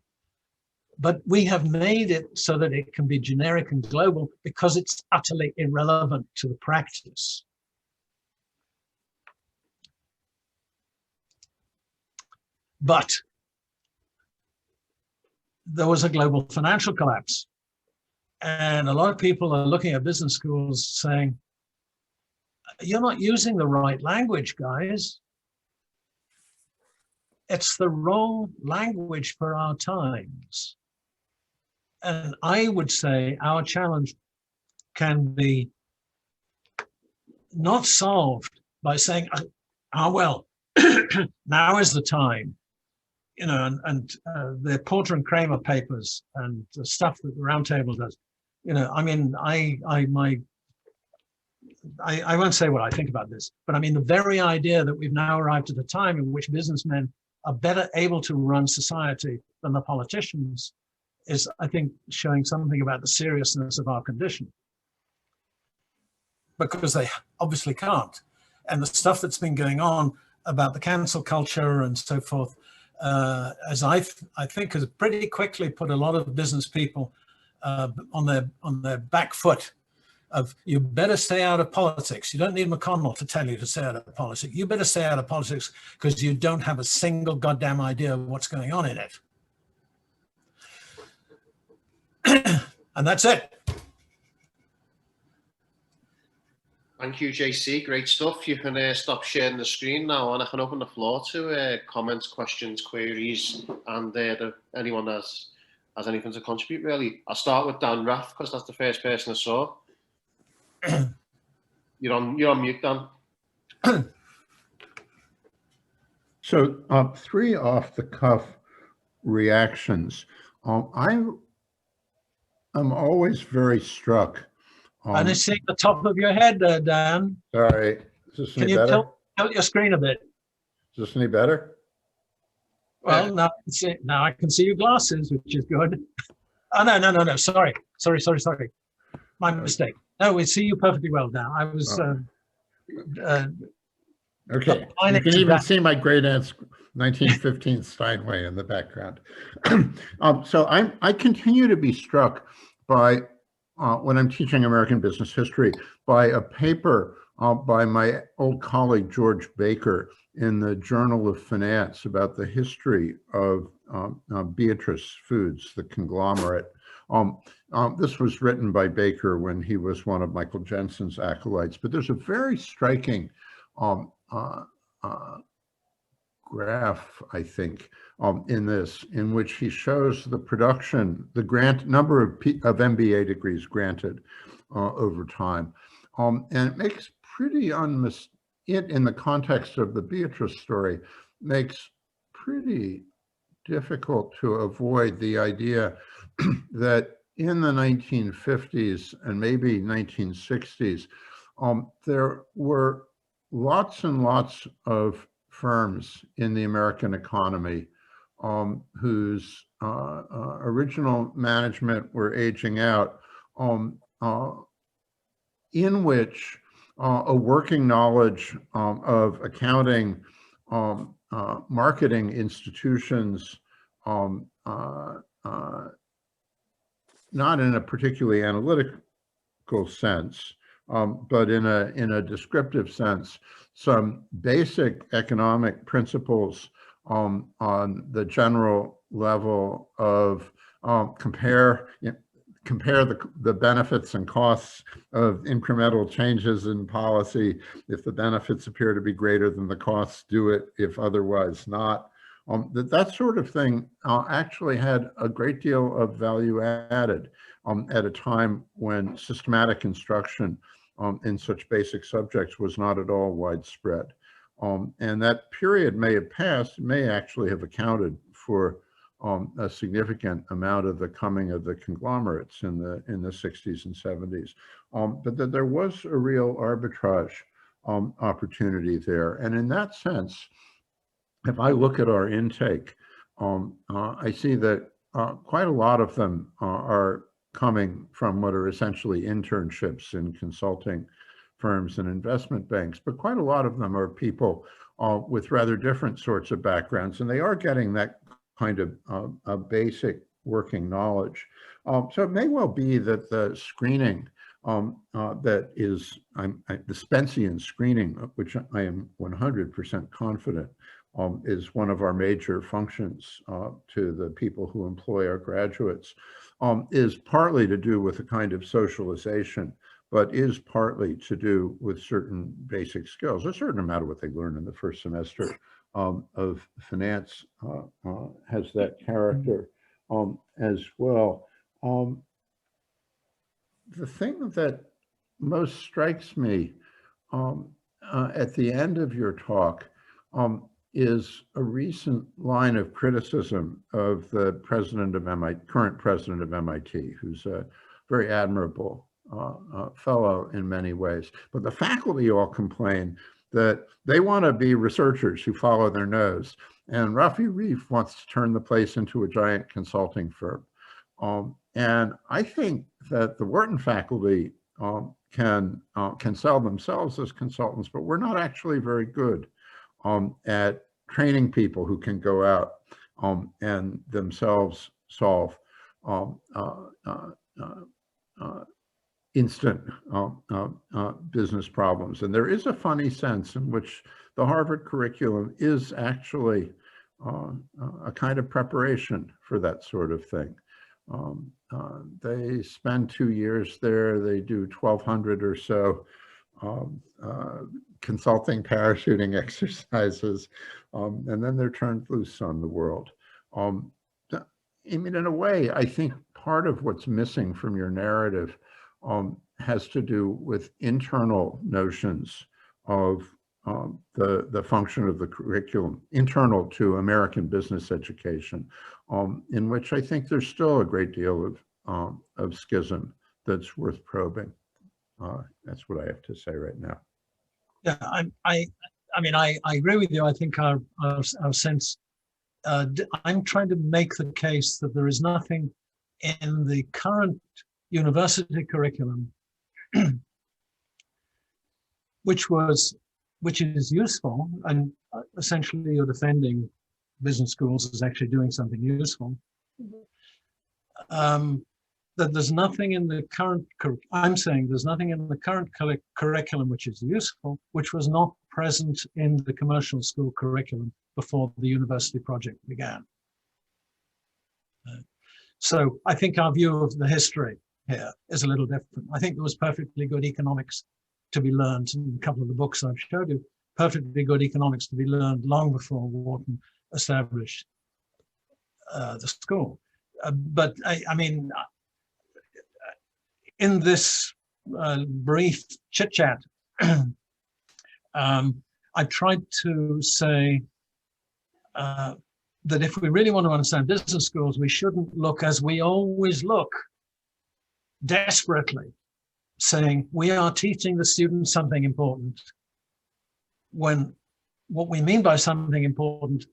But we have made it so that it can be generic and global because it's utterly irrelevant to the practice. But there was a global financial collapse. And a lot of people are looking at business schools saying, you're not using the right language, guys. It's the wrong language for our times. And I would say our challenge can be not solved by saying, well, now is the time. The Porter and Kramer papers and the stuff that the Roundtable does, I mean, I won't say what I think about this, but I mean, the very idea that we've now arrived at a time in which businessmen are better able to run society than the politicians is, I think, showing something about the seriousness of our condition. Because they obviously can't. And the stuff that's been going on about the cancel culture and so forth, as I think has pretty quickly put a lot of business people on their back foot of, you better stay out of politics. You don't need McConnell to tell you to stay out of politics. You better stay out of politics because you don't have a single goddamn idea of what's going on in it. And that's it. Thank you, JC. Great stuff. You can stop sharing the screen now, and I can open the floor to comments, questions, queries, and anyone has anything to contribute, really. I'll start with Dan Rath, because that's the first person I saw. You're on mute, Dan. So, three off-the-cuff reactions. I'm always very struck. And I see the top of your head there, Dan. Sorry, is this any better? Can you tilt your screen a bit? Is this any better? Well, now I can see your glasses, which is good. Oh, no. Sorry. My mistake. No, we see you perfectly well now. I was Okay, you can even see my great aunt's 1915 Steinway in the background. So I continue to be struck by, when I'm teaching American business history, by a paper by my old colleague George Baker in the Journal of Finance about the history of Beatrice Foods, the conglomerate. This was written by Baker when he was one of Michael Jensen's acolytes, but there's a very striking graph, I think, in this, in which he shows the production, the number of MBA degrees granted over time. And it makes pretty in the context of the Beatrice story, makes pretty difficult to avoid the idea that in the 1950s and maybe 1960s, there were lots and lots of firms in the American economy whose original management were aging out, in which a working knowledge of accounting, marketing institutions, not in a particularly analytical sense, but in a descriptive sense, some basic economic principles on the general level of compare the benefits and costs of incremental changes in policy. If the benefits appear to be greater than the costs, do it. If otherwise not. That sort of thing actually had a great deal of value added at a time when systematic instruction in such basic subjects was not at all widespread. And that period may have passed, may actually have accounted for a significant amount of the coming of the conglomerates in the 60s and 70s. But that there was a real arbitrage opportunity there. And in that sense, if I look at our intake, I see that quite a lot of them are coming from what are essentially internships in consulting firms and investment banks, but quite a lot of them are people with rather different sorts of backgrounds, and they are getting that kind of basic working knowledge. So it may well be that the screening that is the Spencean screening, which I am 100% confident is one of our major functions to the people who employ our graduates, is partly to do with a kind of socialization, but is partly to do with certain basic skills. A certain amount of what they learn in the first semester of finance has that character as well. The thing that most strikes me at the end of your talk is a recent line of criticism of the president of current president of MIT, who's a very admirable fellow in many ways. But the faculty all complain that they want to be researchers who follow their nose. And Rafi Reif wants to turn the place into a giant consulting firm. And I think that the Wharton faculty can sell themselves as consultants, but we're not actually very good at training people who can go out and themselves solve instant business problems. And there is a funny sense in which the Harvard curriculum is actually a kind of preparation for that sort of thing. They spend 2 years there, they do 1,200 or so consulting parachuting exercises, and then they're turned loose on the world. I mean, in a way, I think part of what's missing from your narrative has to do with internal notions of the function of the curriculum, internal to American business education, in which I think there's still a great deal of schism that's worth probing. That's what I have to say right now. Yeah, I mean, I agree with you. I think our sense I'm trying to make the case that there is nothing in the current university curriculum which is useful, and essentially you're defending business schools as actually doing something useful. That there's nothing in the current, I'm saying there's nothing in the current curriculum which is useful, which was not present in the commercial school curriculum before the university project began. So I think our view of the history here is a little different. I think there was perfectly good economics to be learned in a couple of the books I've showed you, perfectly good economics to be learned long before Wharton established the school. But I mean, in this brief chit-chat, I tried to say that if we really want to understand business schools, we shouldn't look as we always look, desperately, saying we are teaching the students something important, when what we mean by something important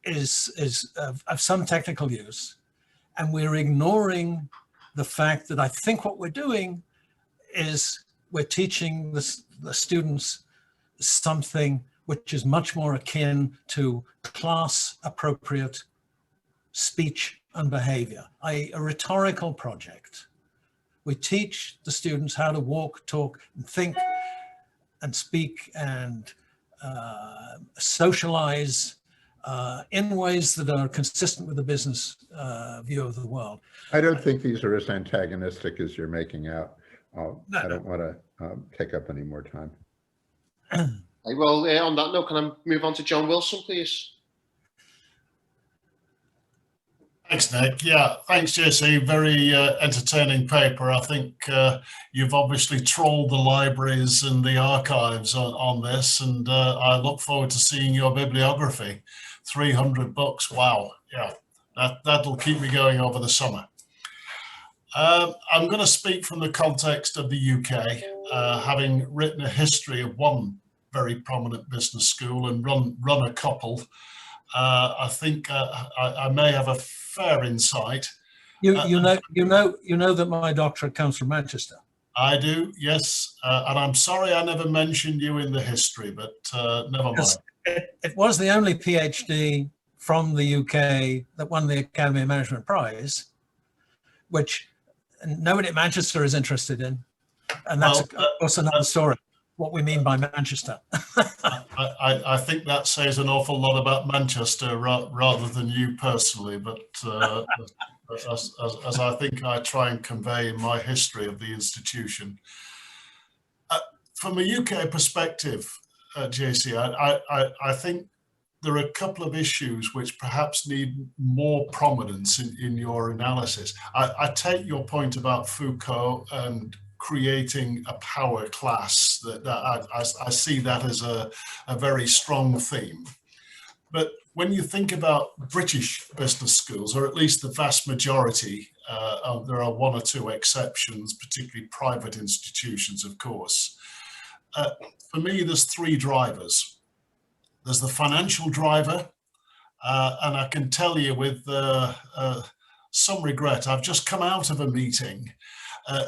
is of some technical use, and we're ignoring the fact that I think what we're doing is we're teaching the students something which is much more akin to class-appropriate speech and behavior, a rhetorical project. We teach the students how to walk, talk, and think, and speak, and socialize in ways that are consistent with the business view of the world. I don't think these are as antagonistic as you're making out. I don't want to take up any more time. Well, on that note, can I move on to John Wilson, please? Thanks, Nick. Yeah, thanks, JC. Very entertaining paper. I think you've obviously trawled the libraries and the archives on this, and I look forward to seeing your bibliography. 300 books, wow. Yeah, that'll keep me going over the summer. I'm going to speak from the context of the UK, having written a history of one very prominent business school and run a couple. I think I may have a fair insight. You know that my doctorate comes from Manchester. I do, yes, and I'm sorry I never mentioned you in the history, but never mind. It was the only PhD from the UK that won the Academy of Management Prize, which nobody at Manchester is interested in, and that's also another story. What we mean by Manchester. I think that says an awful lot about Manchester rather than you personally, but as I think I try and convey in my history of the institution. From a UK perspective, JC, I think there are a couple of issues which perhaps need more prominence in your analysis. I take your point about Foucault and creating a power class. I see that as a very strong theme. But when you think about British business schools, or at least the vast majority, there are one or two exceptions, particularly private institutions, of course. For me, there's three drivers. There's the financial driver, and I can tell you with some regret, I've just come out of a meeting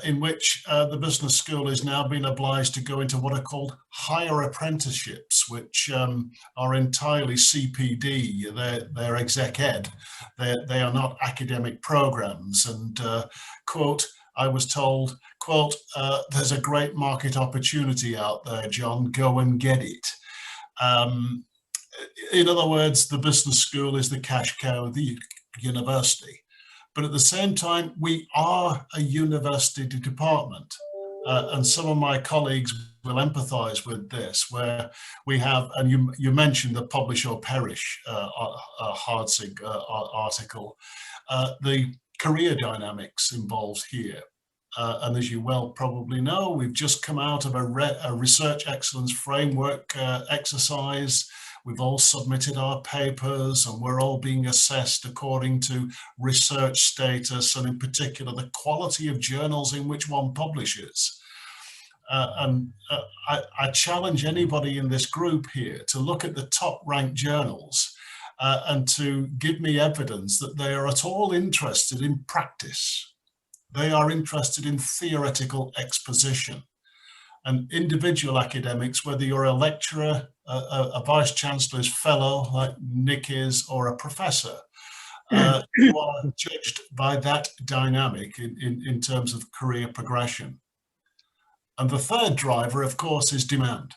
in which the business school is now being obliged to go into what are called higher apprenticeships, which are entirely CPD, they're exec ed, they are not academic programs. And quote, I was told, quote, there's a great market opportunity out there, John, go and get it. In other words, the business school is the cash cow of the university. But at the same time, we are a university department. And some of my colleagues will empathize with this, where we have, and you mentioned the publish or perish Hartzig article, the career dynamics involved here. And as you well probably know, we've just come out of a research excellence framework exercise. We've all submitted our papers and we're all being assessed according to research status, and in particular, the quality of journals in which one publishes. I challenge anybody in this group here to look at the top ranked journals and to give me evidence that they are at all interested in practice. They are interested in theoretical exposition. And individual academics, whether you're a lecturer, a vice chancellor's fellow like Nick is, or a professor, you are judged by that dynamic in terms of career progression. And the third driver, of course, is demand,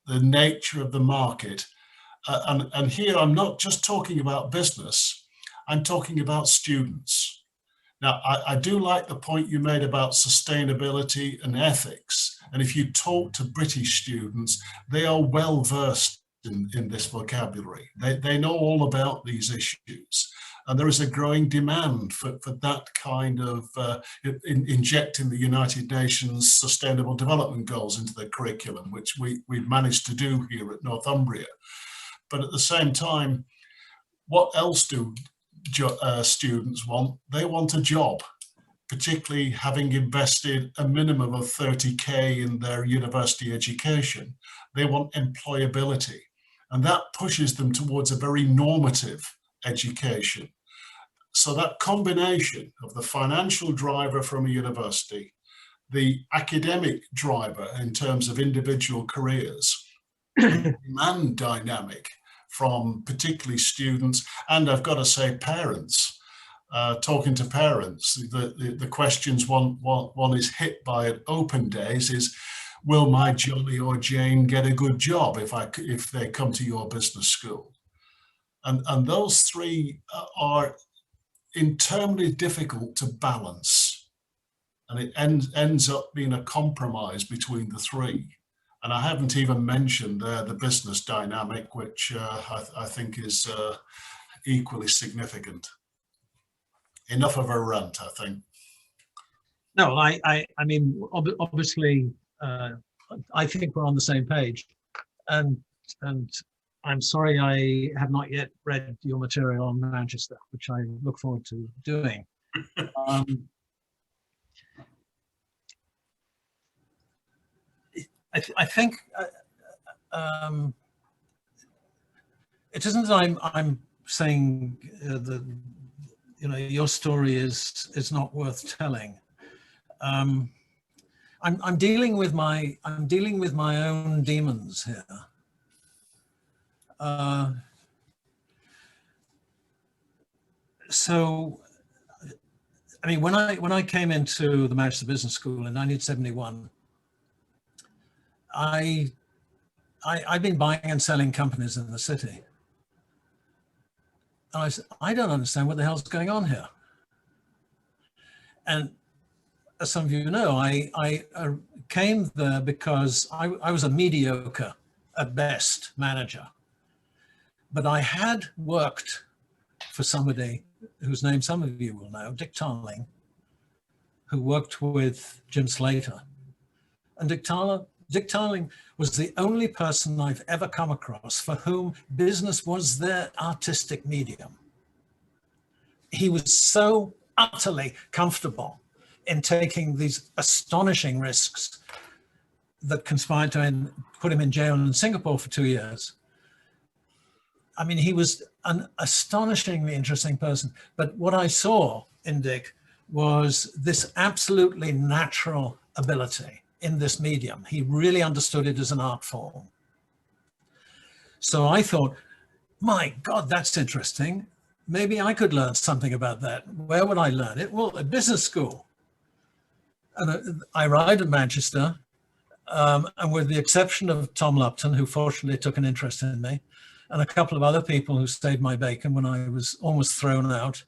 the nature of the market. And here I'm not just talking about business, I'm talking about students. Now, I do like the point you made about sustainability and ethics. And if you talk to British students, they are well versed in this vocabulary. They know all about these issues. And there is a growing demand for that kind of injecting the United Nations Sustainable Development Goals into the curriculum, which we've managed to do here at Northumbria. But at the same time, what else do students want? They want a job, particularly having invested a minimum of 30k in their university education. They want employability, and that pushes them towards a very normative education. So that combination of the financial driver from a university, the academic driver in terms of individual careers, demand dynamic from particularly students, and I've got to say parents. Talking to parents, the questions one is hit by at open days is, will my Johnny or Jane get a good job if they come to your business school? And those three are internally difficult to balance, and it ends up being a compromise between the three. And I haven't even mentioned the business dynamic, which I think is equally significant. Enough of a rant, I think. No, I mean, obviously, I think we're on the same page, and I'm sorry I have not yet read your material on Manchester, which I look forward to doing. I think it isn't that I'm saying that your story is not worth telling. I'm dealing with my own demons here. So, I mean, when I came into the Manchester Business School in 1971, I've been buying and selling companies in the city. And I said, I don't understand what the hell's going on here. And as some of you know, I came there because I was a mediocre, at best, manager. But I had worked for somebody whose name some of you will know, Dick Tarling, who worked with Jim Slater. And Dick Tarling was the only person I've ever come across for whom business was their artistic medium. He was so utterly comfortable in taking these astonishing risks that conspired to put him in jail in Singapore for 2 years. I mean, he was an astonishingly interesting person. But what I saw in Dick was this absolutely natural ability in this medium. He really understood it as an art form. So I thought, my God, that's interesting. Maybe I could learn something about that. Where would I learn it? Well, at business school. And I arrived at Manchester, and with the exception of Tom Lupton, who fortunately took an interest in me, and a couple of other people who saved my bacon when I was almost thrown out,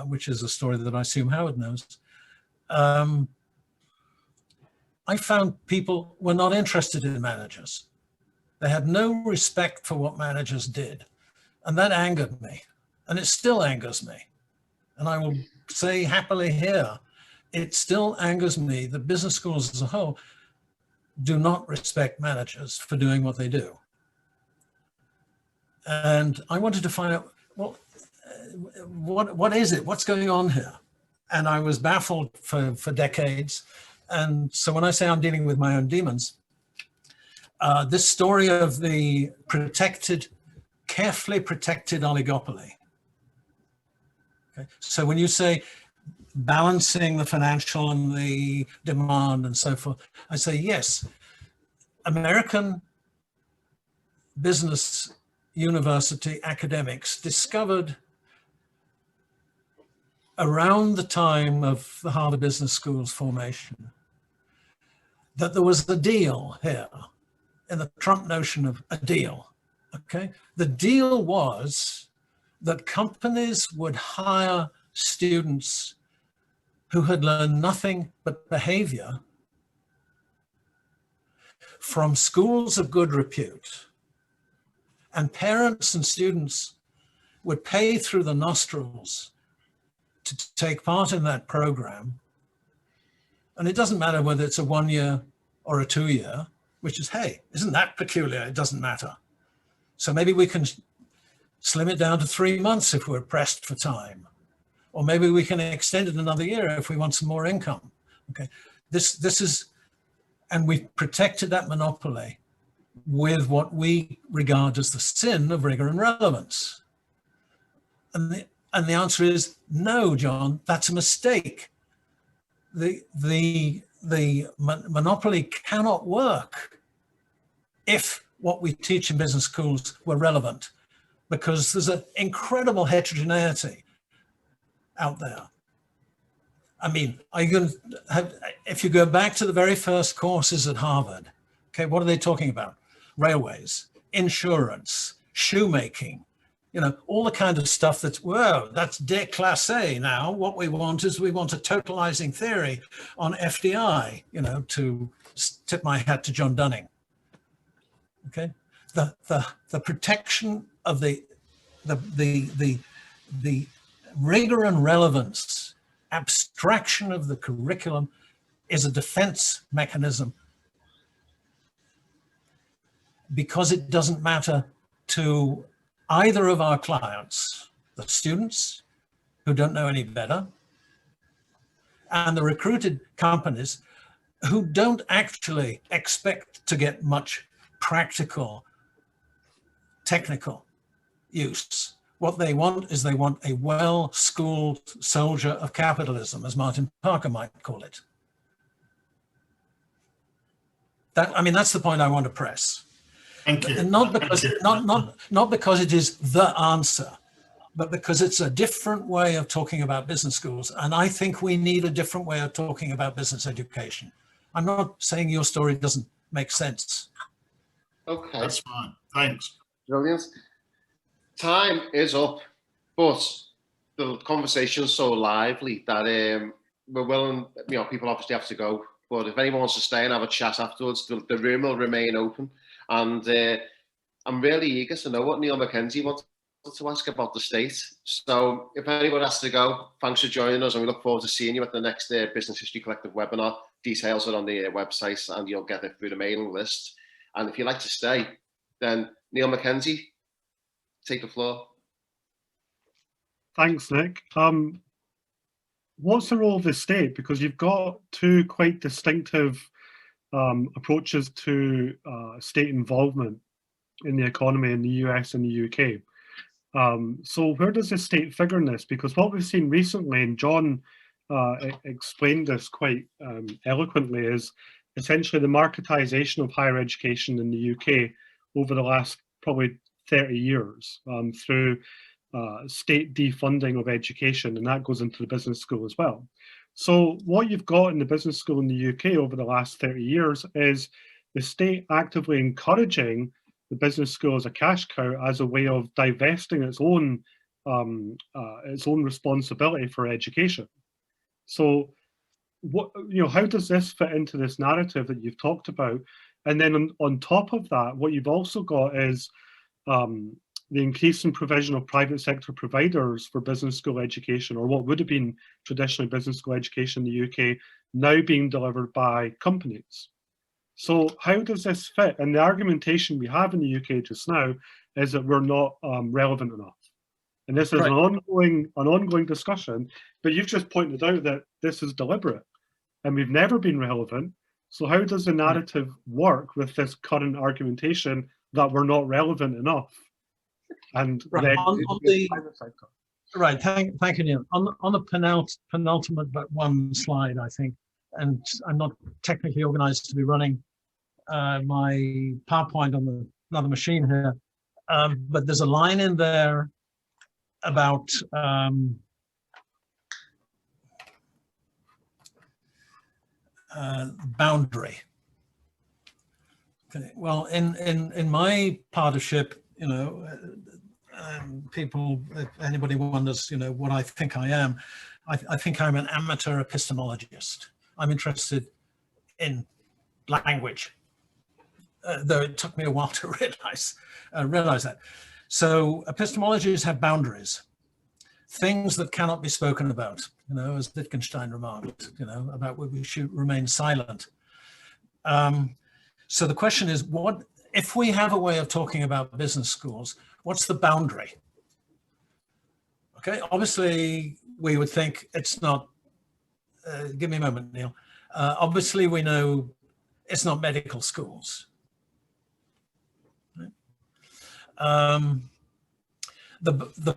which is a story that I assume Howard knows. I found people were not interested in managers. They had no respect for what managers did. And that angered me. And it still angers me. And I will say happily here, it still angers me that business schools as a whole do not respect managers for doing what they do. And I wanted to find out, well, what is it? What's going on here? And I was baffled for decades. And so when I say I'm dealing with my own demons, this story of the protected carefully protected oligopoly. Okay? So when you say balancing the financial and the demand and so forth, I say yes. American business university academics discovered around the time of the Harvard Business School's formation that there was a deal here, in the Trump notion of a deal, okay? The deal was that companies would hire students who had learned nothing but behavior from schools of good repute, and parents and students would pay through the nostrils to take part in that program. And it doesn't matter whether it's a 1 year or a 2 year, which is, hey, isn't that peculiar? It doesn't matter. So maybe we can slim it down to 3 months if we're pressed for time. Or maybe we can extend it another year if we want some more income. Okay, this is, and we've protected that monopoly with what we regard as the sin of rigor and relevance. And the answer is no, John, that's a mistake. The monopoly cannot work if what we teach in business schools were relevant, because there's an incredible heterogeneity out there. I mean, are you going to have, if you go back to the very first courses at Harvard, okay, what are they talking about? Railways, insurance, shoemaking, you know, all the kind of stuff that's, whoa, that's déclassé now. What we want is we want a totalizing theory on FDI, you know, to tip my hat to John Dunning. Okay, the protection of the rigor and relevance, abstraction of the curriculum is a defense mechanism, because it doesn't matter to either of our clients, the students who don't know any better, and the recruited companies who don't actually expect to get much practical, technical use. What they want is they want a well-schooled soldier of capitalism, as Martin Parker might call it. That, I mean, that's the point I want to press. Thank you. And not because, not because it is the answer, but because it's a different way of talking about business schools. And I think we need a different way of talking about business education. I'm not saying your story doesn't make sense. Okay. That's fine. Thanks. Brilliant. Time is up, but the conversation's so lively that we're willing, you know, people obviously have to go, but if anyone wants to stay and have a chat afterwards, the room will remain open. And I'm really eager to know what Neil Mackenzie wanted to ask about the state. So if anyone has to go, thanks for joining us, and we look forward to seeing you at the next Business History Collective webinar. Details are on the website, and you'll get it through the mailing list. And if you'd like to stay, then Neil Mackenzie, take the floor. Thanks, Nick. What's the role of the state? Because you've got two quite distinctive approaches to state involvement in the economy in the US and the UK. So where does the state figure in this? Because what we've seen recently, and John explained this quite eloquently, is essentially the marketization of higher education in the UK over the last probably 30 years through state defunding of education, and that goes into the business school as well. So what you've got in the business school in the UK over the last 30 years is the state actively encouraging the business school as a cash cow, as a way of divesting its own responsibility for education. So what, you know, how does this fit into this narrative that you've talked about? And then on top of that, what you've also got is the increase in provision of private sector providers for business school education, or what would have been traditionally business school education in the UK, now being delivered by companies. So how does this fit? And the argumentation we have in the UK just now is that we're not relevant enough. And this is an ongoing discussion, but you've just pointed out that this is deliberate and we've never been relevant. So how does the narrative work with this current argumentation that we're not relevant enough? and Right, then on the the private sector. right. Thank you, Neil. On the penultimate but one slide, I think, and I'm not technically organized to be running my PowerPoint on another machine here, but there's a line in there about boundary. Okay. Well, in my partnership, you know, people, if anybody wonders, you know, what I think I am, I think I'm an amateur epistemologist. I'm interested in language, though it took me a while to realize that. So epistemologists have boundaries, things that cannot be spoken about, you know, as Wittgenstein remarked, you know, about what we should remain silent. So the question is, what if we have a way of talking about business schools, what's the boundary? Okay, obviously we would think it's not, give me a moment, Neil. Obviously we know it's not medical schools. The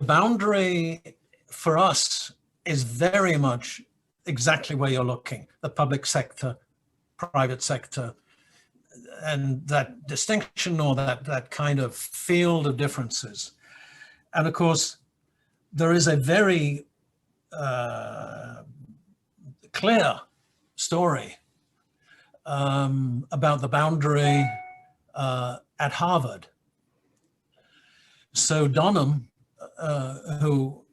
boundary for us is very much exactly where you're looking, the public sector, private sector, and that distinction or that kind of field of differences. And of course, there is a very clear story about the boundary at Harvard. So Donham, who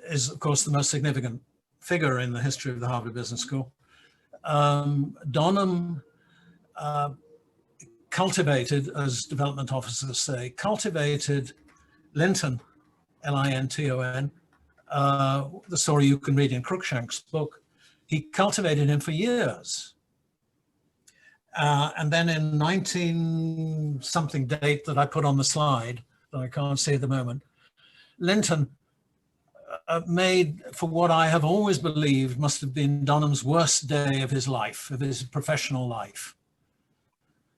is of course the most significant figure in the history of the Harvard Business School, Donham cultivated, as development officers say, cultivated Linton, L-I-N-T-O-N, the story you can read in Cruikshank's book. He cultivated him for years. And then in 19-something date that I put on the slide, that I can't see at the moment, Linton made for what I have always believed must have been Donham's worst day of his life, of his professional life,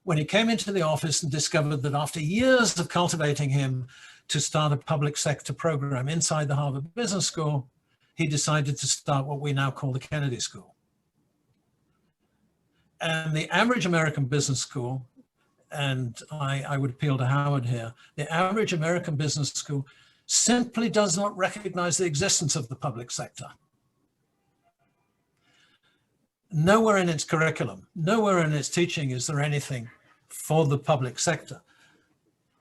when he came into the office and discovered that after years of cultivating him to start a public sector program inside the Harvard Business School, he decided to start what we now call the Kennedy School. And the average American business school, and I would appeal to Howard here, the average American business school simply does not recognize the existence of the public sector. Nowhere in its curriculum, nowhere in its teaching is there anything for the public sector.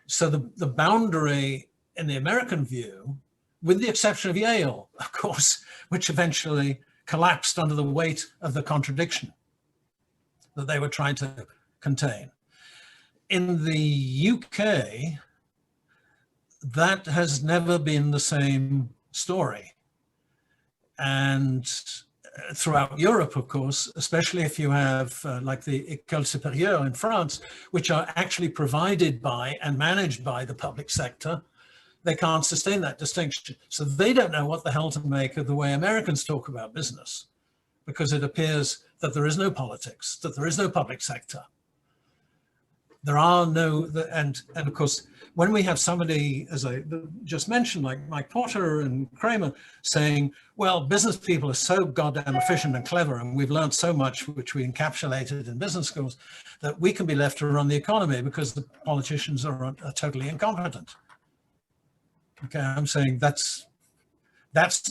So the boundary in the American view, with the exception of Yale, of course, which eventually collapsed under the weight of the contradiction that they were trying to contain. In the UK, that has never been the same story. And throughout Europe, of course, especially if you have like the École Supérieure in France, which are actually provided by and managed by the public sector, they can't sustain that distinction. So they don't know what the hell to make of the way Americans talk about business, because it appears that there is no politics, that there is no public sector. There are no, and of course, when we have somebody, as I just mentioned, like Mike Porter and Kramer saying, well, business people are so goddamn efficient and clever, and we've learned so much, which we encapsulated in business schools, that we can be left to run the economy because the politicians are totally incompetent. Okay, I'm saying that's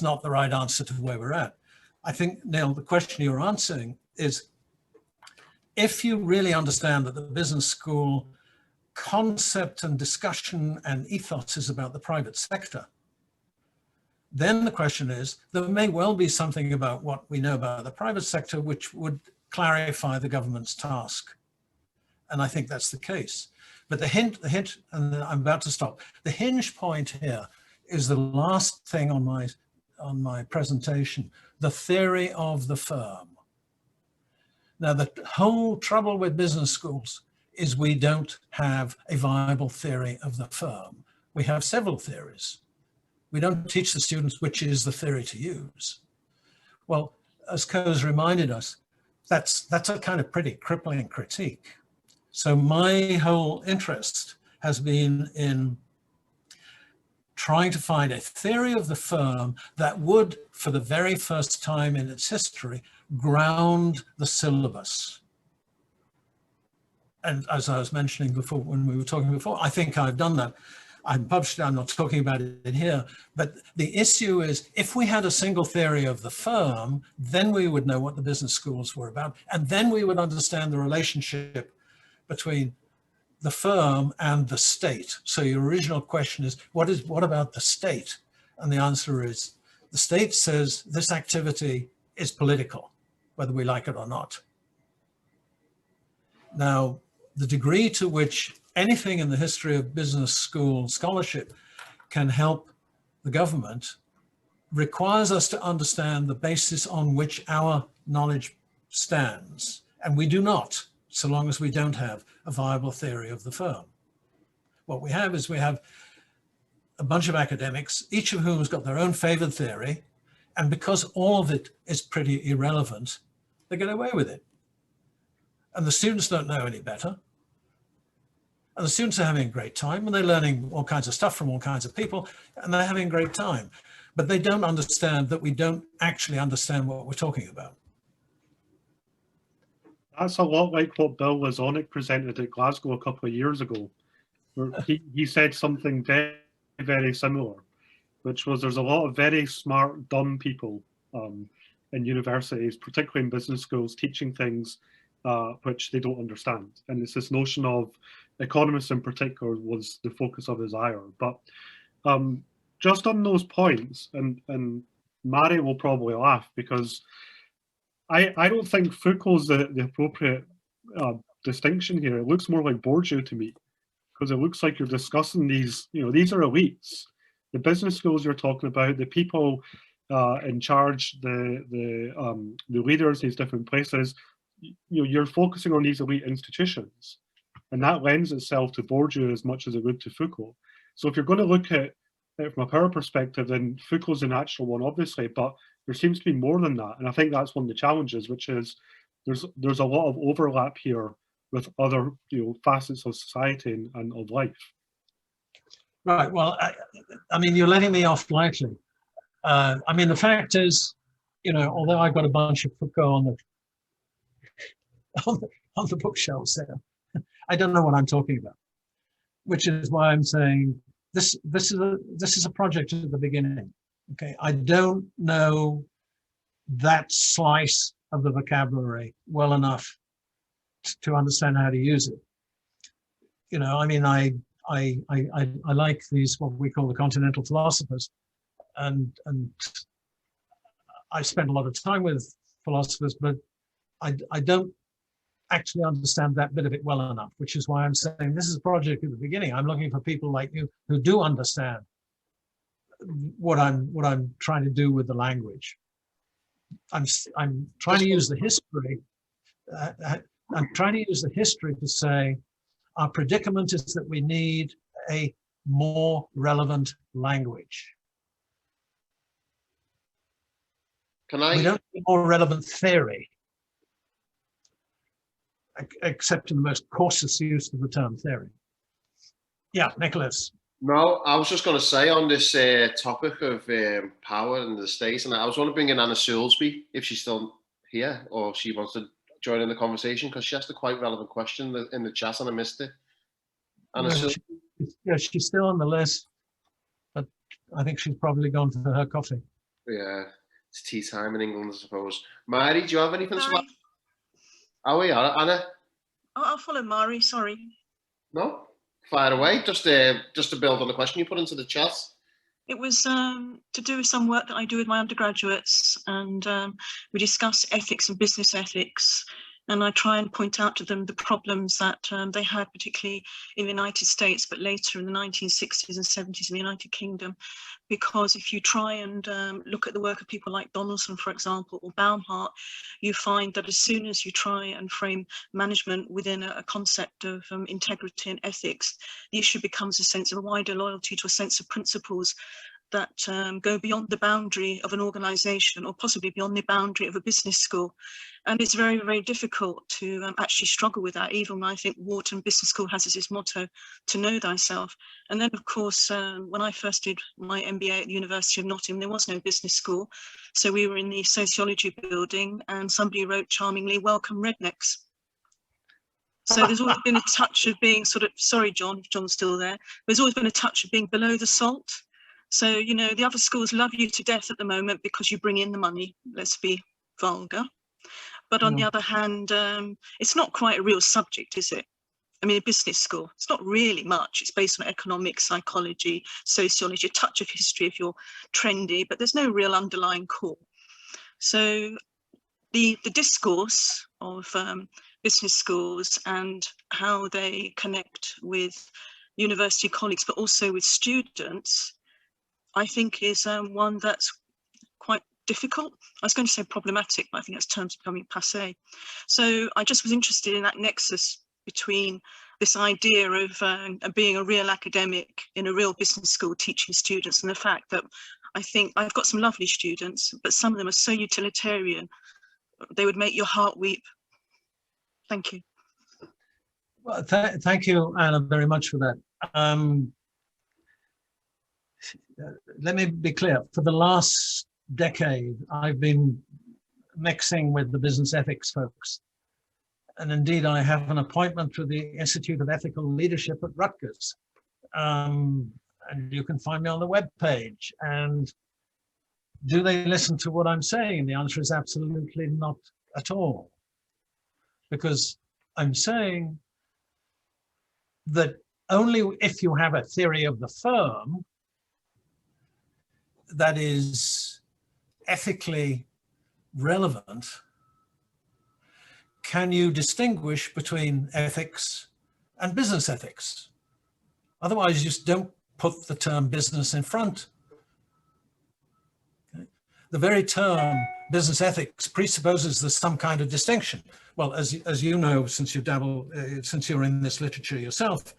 not the right answer to where we're at. I think, Neil, the question you're answering is, if you really understand that the business school concept and discussion and ethos is about the private sector, then the question is, there may well be something about what we know about the private sector which would clarify the government's task. And I think that's the case. But the hint, and I'm about to stop, the hinge point here is the last thing on my presentation, the theory of the firm. Now, the whole trouble with business schools is we don't have a viable theory of the firm. We have several theories. We don't teach the students which is the theory to use. Well, as Koz reminded us, that's a kind of pretty crippling critique. So my whole interest has been in trying to find a theory of the firm that would, for the very first time in its history, ground the syllabus. And as I was mentioning before, when we were talking before, I think I've done that. I've published it, I'm not talking about it here, but the issue is if we had a single theory of the firm, then we would know what the business schools were about, and then we would understand the relationship between the firm and the state. So your original question is, what about the state? And the answer is, the state says this activity is political, whether we like it or not. Now, the degree to which anything in the history of business school scholarship can help the government requires us to understand the basis on which our knowledge stands. And we do not, so long as we don't have a viable theory of the firm. What we have is we have a bunch of academics, each of whom has got their own favored theory. And because all of it is pretty irrelevant, they get away with it. And the students don't know any better. And the students are having a great time, and they're learning all kinds of stuff from all kinds of people, and they're having a great time. But they don't understand that we don't actually understand what we're talking about. That's a lot like what Bill Lazonic presented at Glasgow a couple of years ago, where he said something very, very similar, which was there's a lot of very smart, dumb people in universities, particularly in business schools, teaching things which they don't understand. And it's this notion of economists in particular was the focus of his ire. But just on those points, and Mary will probably laugh because I don't think Foucault's the appropriate distinction here. It looks more like Bourdieu to me, because it looks like you're discussing these, these are elites. The business schools you're talking about, the people in charge, the leaders, these different places, you're focusing on these elite institutions. And that lends itself to Bourdieu as much as it would to Foucault. So if you're going to look at it from a power perspective, then Foucault's a natural one, obviously, but there seems to be more than that. And I think that's one of the challenges, which is there's a lot of overlap here with other facets of society and of life. Right, well, I mean, you're letting me off lightly. I mean, the fact is, although I've got a bunch of Foucault on the bookshelves there, I don't know what I'm talking about, which is why I'm saying this is a project at the beginning. Okay, I don't know that slice of the vocabulary well enough to understand how to use it. I mean, I like these, what we call the continental philosophers, and I've spent a lot of time with philosophers, but I don't actually understand that bit of it well enough, which is why I'm saying this is a project at the beginning. I'm looking for people like you who do understand what I'm trying to do with the language. I'm trying to use the history. I'm trying to use the history to say our predicament is that we need a more relevant language. We don't need a more relevant theory, except in the most cautious use of the term theory. Yeah, Nicholas. No, I was just going to say on this topic of power in the States, and I was going to bring in Anna Soulsby if she's still here or she wants to join in the conversation, because she asked a quite relevant question in the chat and I missed it. Anna Soulsby. Yeah, she's still on the list, but I think she's probably gone for her coffee. Yeah, it's tea time in England, I suppose. Mary, do you have anything to add? Oh, yeah, Anna? I'll follow Mari, sorry. No? Fire away, just to build on the question you put into the chat. It was to do with some work that I do with my undergraduates, and we discuss ethics and business ethics, and I try and point out to them the problems that they had, particularly in the United States, but later in the 1960s and 70s in the United Kingdom. Because if you try and look at the work of people like Donaldson, for example, or Baumhart, you find that as soon as you try and frame management within a concept of integrity and ethics, the issue becomes a sense of a wider loyalty to a sense of principles. that go beyond the boundary of an organization, or possibly beyond the boundary of a business school. And it's very, very difficult to actually struggle with that, even when I think Wharton Business School has as its motto, to know thyself. And then, of course, when I first did my MBA at the University of Nottingham, there was no business school. So we were in the sociology building, and somebody wrote charmingly, "Welcome rednecks." So there's always been a touch of being sort of, sorry, John, if John's still there, there's always been a touch of being below the salt. So, you know, the other schools love you to death at the moment because you bring in the money, let's be vulgar. But on the other hand, it's not quite a real subject, is it? I mean, a business school, it's not really much. It's based on economics, psychology, sociology, a touch of history if you're trendy, but there's no real underlying core. So the discourse of business schools and how they connect with university colleagues, but also with students, I think is one that's quite difficult. I was going to say problematic, but I think that's terms becoming passé. So I just was interested in that nexus between this idea of being a real academic in a real business school teaching students, and the fact that I think I've got some lovely students, but some of them are so utilitarian, they would make your heart weep. Thank you. Well, thank you, Anna, very much for that. Let me be clear. For the last decade, I've been mixing with the business ethics folks. And indeed, I have an appointment with the Institute of Ethical Leadership at Rutgers. And you can find me on the webpage. And do they listen to what I'm saying? The answer is absolutely not at all. Because I'm saying that only if you have a theory of the firm that is ethically relevant, can you distinguish between ethics and business ethics? Otherwise, you just don't put the term business in front. Okay. The very term business ethics presupposes there's some kind of distinction. Well, as you know, since you dabble, since you're in this literature yourself,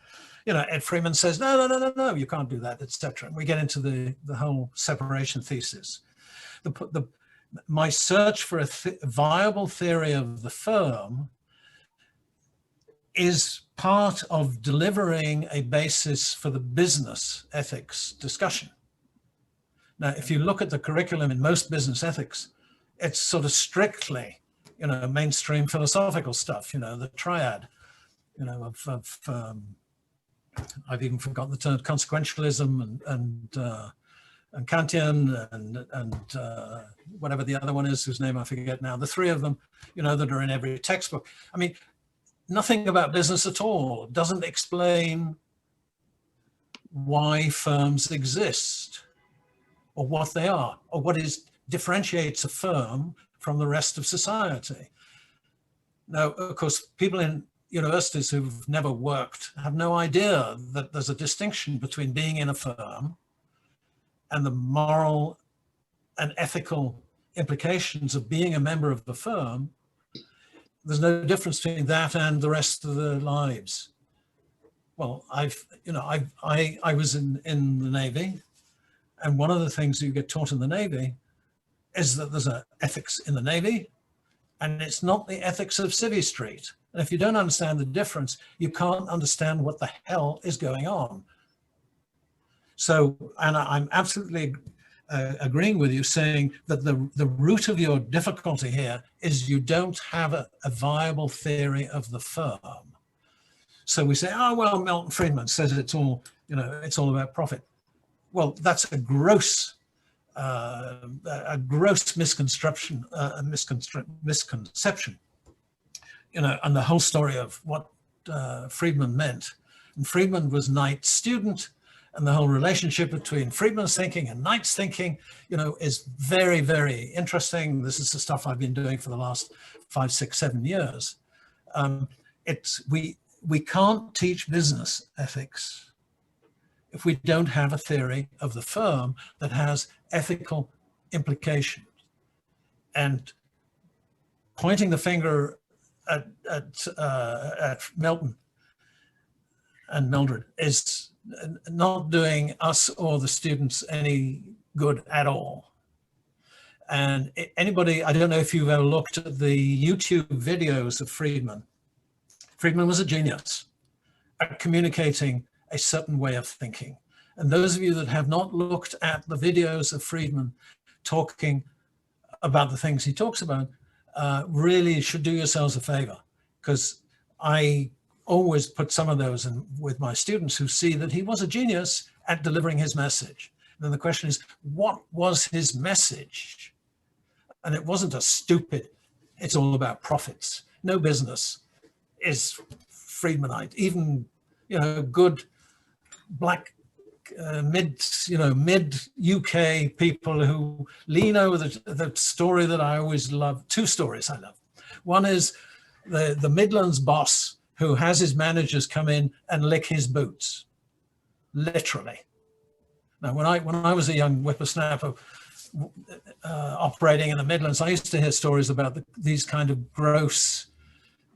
you know, Ed Freeman says, no, you can't do that, etc. And we get into the whole separation thesis. My search for a viable theory of the firm is part of delivering a basis for the business ethics discussion. Now, if you look at the curriculum in most business ethics, it's sort of strictly, you know, mainstream philosophical stuff, you know, the triad, you know, I've even forgotten the term consequentialism and Kantian and whatever the other one is, whose name I forget now, the three of them, you know, that are in every textbook. I mean, nothing about business at all. It doesn't explain why firms exist or what they are or what differentiates a firm from the rest of society. Now, of course, people in universities who've never worked have no idea that there's a distinction between being in a firm and the moral and ethical implications of being a member of the firm. There's no difference between that and the rest of their lives. Well, I was in the Navy, and one of the things you get taught in the Navy is that there's an ethics in the Navy, and it's not the ethics of Civvy Street. And if you don't understand the difference, you can't understand what the hell is going on. So, and I'm absolutely agreeing with you, saying that the root of your difficulty here is you don't have a viable theory of the firm. So we say, oh, well, Milton Friedman says it's all, you know, it's all about profit. Well, that's a gross misconception, you know, and the whole story of what Friedman meant. And Friedman was Knight's student, and the whole relationship between Friedman's thinking and Knight's thinking, you know, is very, very interesting. This is the stuff I've been doing for the last 5, 6, 7 years. We can't teach business ethics if we don't have a theory of the firm that has ethical implications. And pointing the finger at Milton and Mildred, is not doing us or the students any good at all. And anybody, I don't know if you've ever looked at the YouTube videos of Friedman. Friedman was a genius at communicating a certain way of thinking. And those of you that have not looked at the videos of Friedman talking about the things he talks about, really should do yourselves a favor, because I always put some of those in with my students who see that he was a genius at delivering his message. And then the question is, what was his message? And it wasn't a stupid, it's all about profits. No business is Friedmanite. Even, you know, good black mid UK people who lean over the story that I always love. Two stories I love. One is the Midlands boss who has his managers come in and lick his boots, literally. Now, when I was a young whippersnapper operating in the Midlands, I used to hear stories about these kind of gross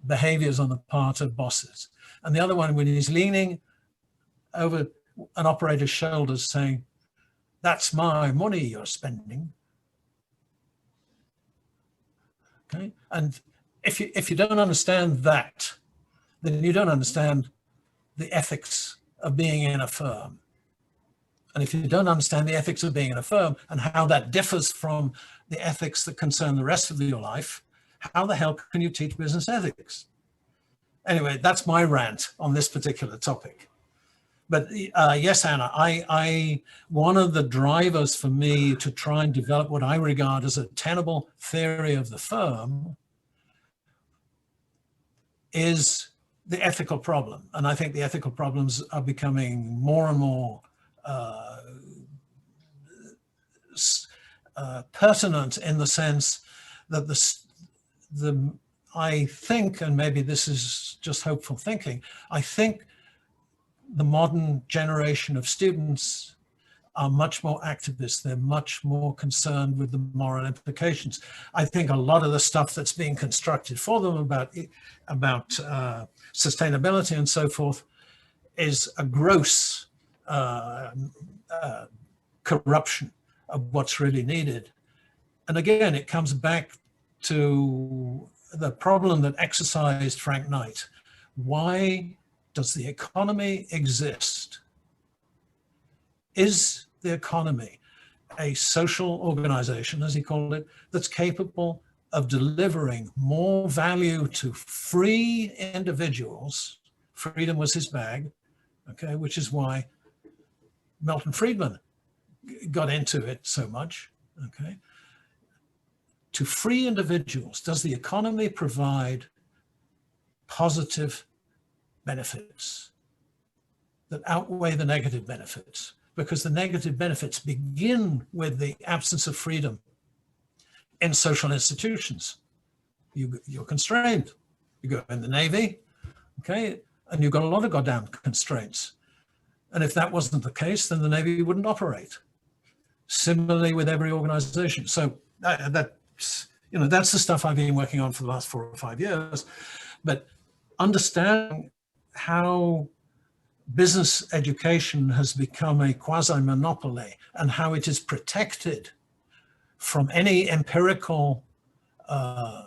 behaviors on the part of bosses. And the other one, when he's leaning over an operator's shoulders saying, "That's my money you're spending." Okay, and if you don't understand that, then you don't understand the ethics of being in a firm. And if you don't understand the ethics of being in a firm and how that differs from the ethics that concern the rest of your life, how the hell can you teach business ethics? Anyway, that's my rant on this particular topic. But yes, Anna, one of the drivers for me to try and develop what I regard as a tenable theory of the firm is the ethical problem. And I think the ethical problems are becoming more and more pertinent, in the sense that I think, and maybe this is just hopeful thinking, I think the modern generation of students are much more activist. They're much more concerned with the moral implications. I think a lot of the stuff that's being constructed for them about sustainability and so forth is a gross corruption of what's really needed. And again, it comes back to the problem that exercised Frank Knight. Why does the economy exist? Is the economy a social organization, as he called it, that's capable of delivering more value to free individuals? Freedom was his bag, okay, which is why Milton Friedman got into it so much, okay? To free individuals, does the economy provide positive benefits that outweigh the negative benefits? Because the negative benefits begin with the absence of freedom in social institutions. You're constrained. You go in the Navy, okay, and you've got a lot of goddamn constraints. And if that wasn't the case, then the Navy wouldn't operate. Similarly with every organization. So that's the stuff I've been working on for the last 4 or 5 years. But understanding how business education has become a quasi-monopoly and how it is protected from any empirical, as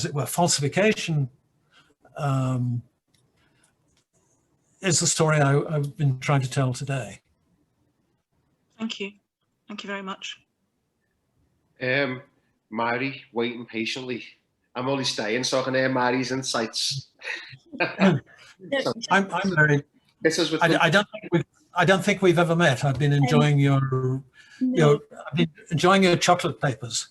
it were, falsification, is the story I've been trying to tell today. Thank you. Thank you very much. Mary, waiting patiently. I'm only staying so I can hear Mary's insights. I'm very. I don't think we've ever met. I've been enjoying I've been enjoying your chocolate papers.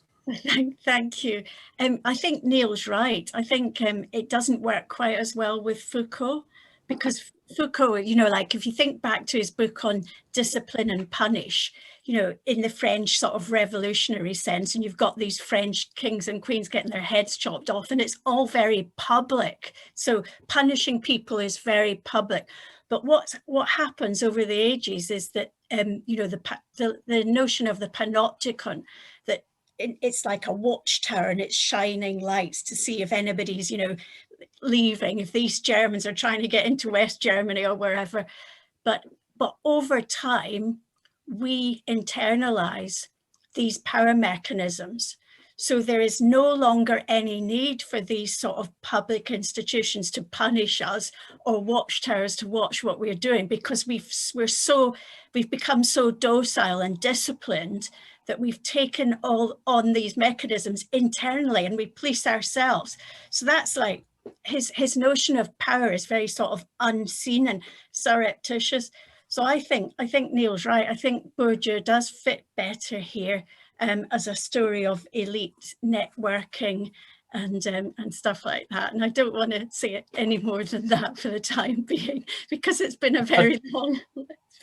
Thank you. I think Neil's right. I think it doesn't work quite as well with Foucault, because Foucault, like if you think back to his book on discipline and punish, in the French sort of revolutionary sense, and you've got these French kings and queens getting their heads chopped off, and it's all very public. So punishing people is very public. But what happens over the ages is that, the notion of the panopticon, that it's like a watchtower and it's shining lights to see if anybody's, leaving, if these Germans are trying to get into West Germany or wherever. But over time, we internalize these power mechanisms. So there is no longer any need for these sort of public institutions to punish us or watchtowers to watch what we're doing, because we've become so docile and disciplined that we've taken all on these mechanisms internally and we police ourselves. So that's like his notion of power is very sort of unseen and surreptitious. So I think Neil's right. I think Bourdieu does fit better here as a story of elite networking and stuff like that. And I don't want to say it any more than that for the time being, because it's been a very long.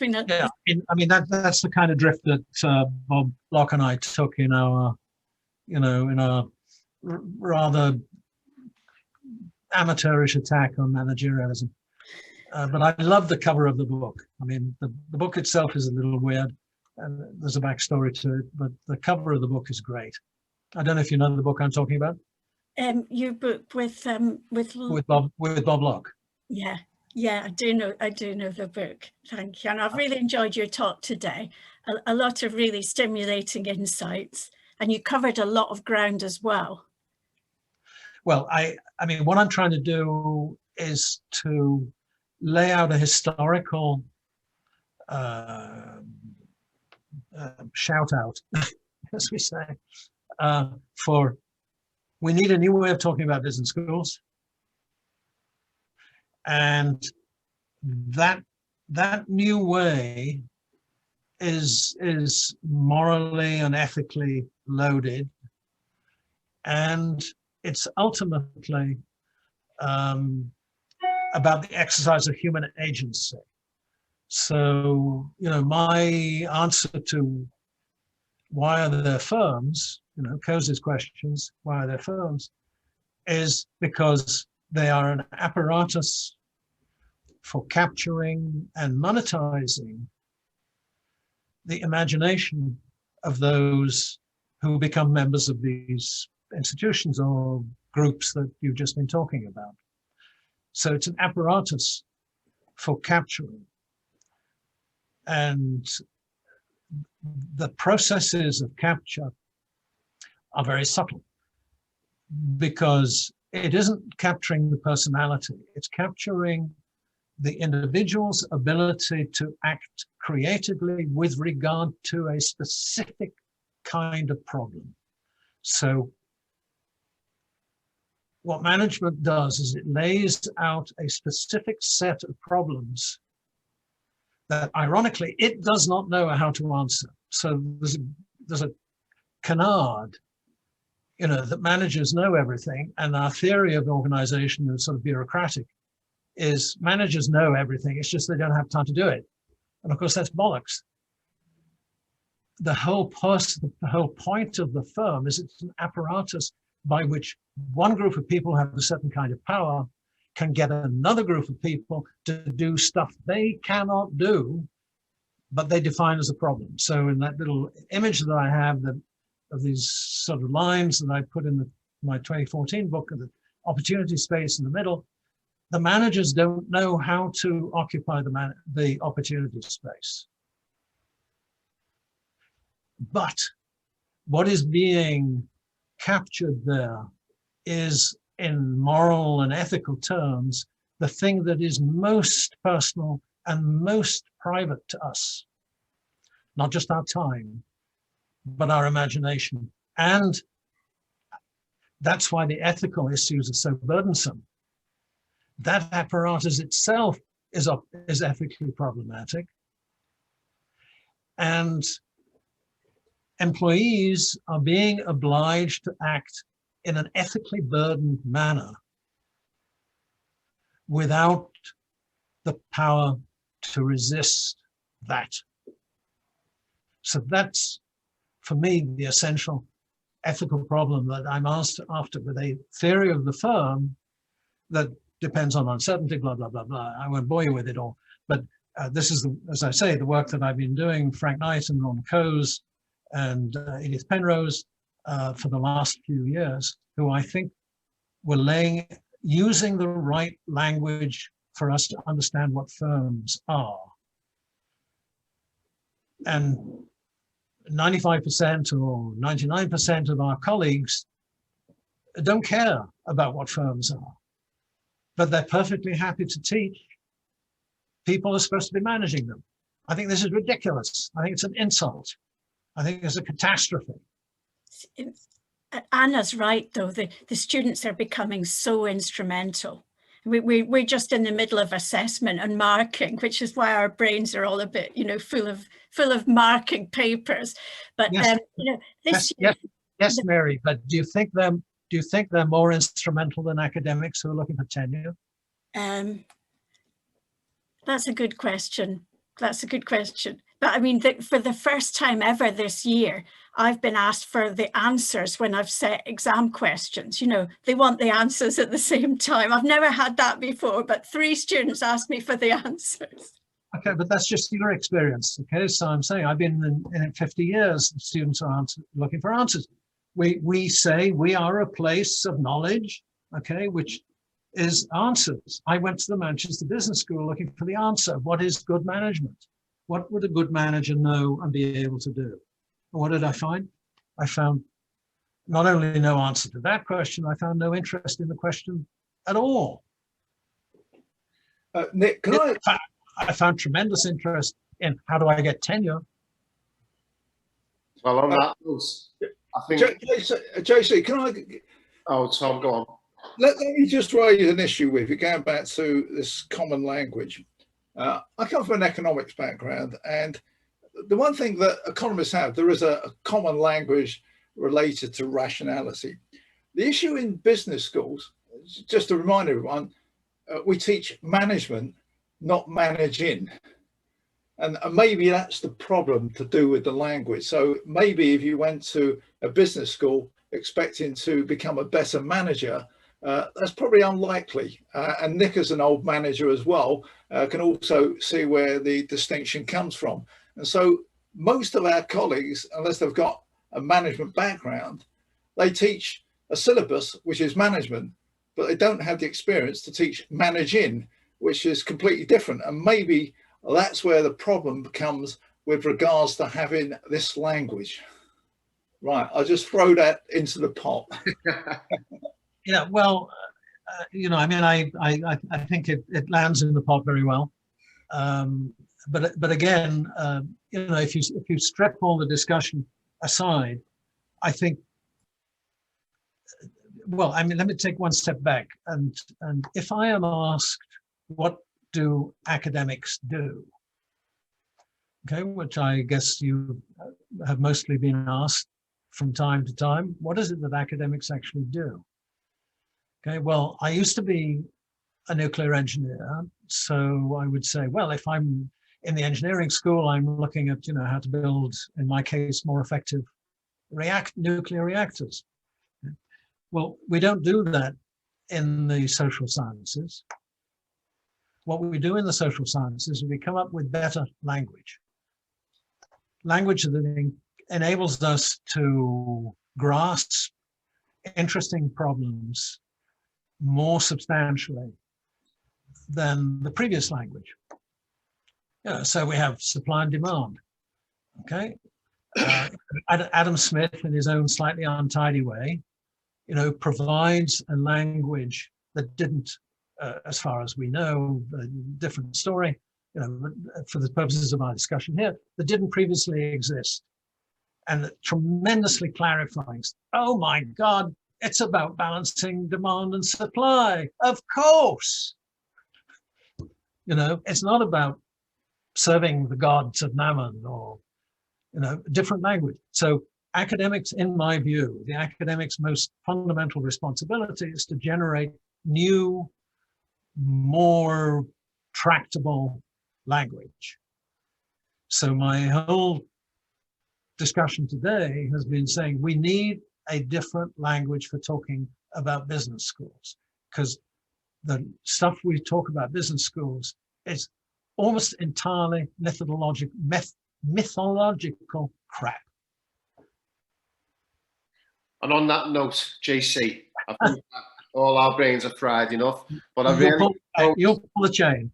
Yeah, I mean that's the kind of drift that Bob Locke and I took in our, in our rather amateurish attack on managerialism. But I love the cover of the book. I mean, the book itself is a little weird, and there's a backstory to it, but the cover of the book is great. I don't know if you know the book I'm talking about. Your book with Bob Locke. Yeah, I do know the book. Thank you, and I've really enjoyed your talk today. A lot of really stimulating insights, and you covered a lot of ground as well. Well, I mean, what I'm trying to do is to lay out a historical shout out, as we say, for we need a new way of talking about business schools, and that new way is morally and ethically loaded, and it's ultimately about the exercise of human agency. So, my answer to why are there firms, Koz's questions, why are there firms, is because they are an apparatus for capturing and monetizing the imagination of those who become members of these institutions or groups that you've just been talking about. So it's an apparatus for capturing. And the processes of capture are very subtle, because it isn't capturing the personality, it's capturing the individual's ability to act creatively with regard to a specific kind of problem. So what management does is it lays out a specific set of problems that, ironically, it does not know how to answer. So there's a canard, that managers know everything, and our theory of organization is sort of bureaucratic, is managers know everything, it's just they don't have time to do it. And of course, that's bollocks. The whole point of the firm is it's an apparatus by which one group of people have a certain kind of power can get another group of people to do stuff they cannot do, but they define as a problem. So in that little image that I have of these sort of lines that I put in my 2014 book of the opportunity space in the middle, the managers don't know how to occupy the opportunity space. But what is being captured there is, in moral and ethical terms, the thing that is most personal and most private to us. Not just our time, but our imagination. And that's why the ethical issues are so burdensome. That apparatus itself is ethically problematic. And employees are being obliged to act in an ethically burdened manner without the power to resist that. So that's, for me, the essential ethical problem that I'm after with a theory of the firm that depends on uncertainty, blah, blah, blah, blah. I won't bore you with it all. But this is, as I say, the work that I've been doing, Frank Knight and Ron Koz and Edith Penrose, for the last few years, who I think were laying using the right language for us to understand what firms are. And 95% or 99% of our colleagues don't care about what firms are, but they're perfectly happy to teach people are supposed to be managing them. I think this is ridiculous. I think it's an insult. I think it's a catastrophe. Anna's right, though. The students are becoming so instrumental. We're just in the middle of assessment and marking, which is why our brains are all a bit, you know, full of marking papers. But yes, you know, yes, Mary. But do you think they're more instrumental than academics who are looking for tenure? That's a good question. That's a good question. But I mean, for the first time ever this year, I've been asked for the answers when I've set exam questions. You know, they want the answers at the same time. I've never had that before, but 3 students asked me for the answers. Okay, but that's just your experience. Okay, so I'm saying I've been in it 50 years. Students are looking for answers. We say we are a place of knowledge, okay, which is answers. I went to the Manchester Business School looking for the answer. What is good management? What would a good manager know and be able to do? And what did I find? I found not only no answer to that question, I found no interest in the question at all. Nick, can I found tremendous interest in how do I get tenure? Well, on that note, I think... JC, can I... Oh, Tom, go on. Let me just raise an issue with you, going back to this common language. I come from an economics background, and the one thing that economists have, there is a common language related to rationality. The issue in business schools, just to remind everyone, we teach management, not managing. And maybe that's the problem to do with the language. So maybe if you went to a business school expecting to become a better manager, that's probably unlikely. And Nick, as an old manager as well, can also see where the distinction comes from. And so most of our colleagues, unless they've got a management background, they teach a syllabus, which is management, but they don't have the experience to teach managing, which is completely different. And maybe that's where the problem comes with regards to having this language. Right, I'll just throw that into the pot. Yeah, well, you know, I mean, I think it lands in the pot very well. But again, you know, if you strip all the discussion aside, I think, well, I mean, let me take one step back. And if I am asked, what do academics do? Okay, which I guess you have mostly been asked from time to time. What is it that academics actually do? Okay, well, I used to be a nuclear engineer, so I would say, well, if I'm in the engineering school, I'm looking at, you know, how to build, in my case, more effective nuclear reactors. Well, we don't do that in the social sciences. What we do in the social sciences is we come up with better language. Language that enables us to grasp interesting problems more substantially than the previous language. Yeah, so we have supply and demand. Okay, Adam Smith, in his own slightly untidy way, you know, provides a language that didn't, as far as we know, a different story, you know, for the purposes of our discussion here, that didn't previously exist, and tremendously clarifying. Oh my God, it's about balancing demand and supply. Of course, you know, it's not about serving the gods of Mammon or, you know, different language. So academics, in my view, the academics' most fundamental responsibility is to generate new, more tractable language. So my whole discussion today has been saying we need a different language for talking about business schools, because the stuff we talk about business schools is almost entirely mythological crap. And on that note, JC, I think all our brains are fried enough. But I you'll pull the chain.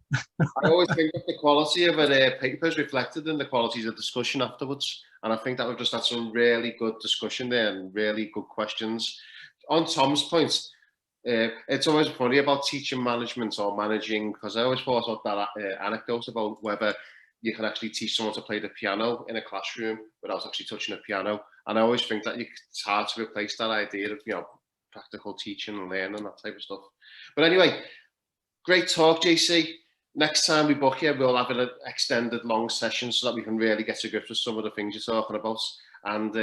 I always think that the quality of a paper is reflected in the qualities of discussion afterwards. And I think that we've just had some really good discussion there and really good questions. On Tom's point, it's always funny about teaching management or managing, because I always thought of that anecdote about whether you can actually teach someone to play the piano in a classroom without actually touching a piano. And I always think that it's hard to replace that idea of, practical teaching and learning, that type of stuff. But anyway, great talk, JC. Next time we book you, we'll have an extended long session so that we can really get to grips with some of the things you're talking about. And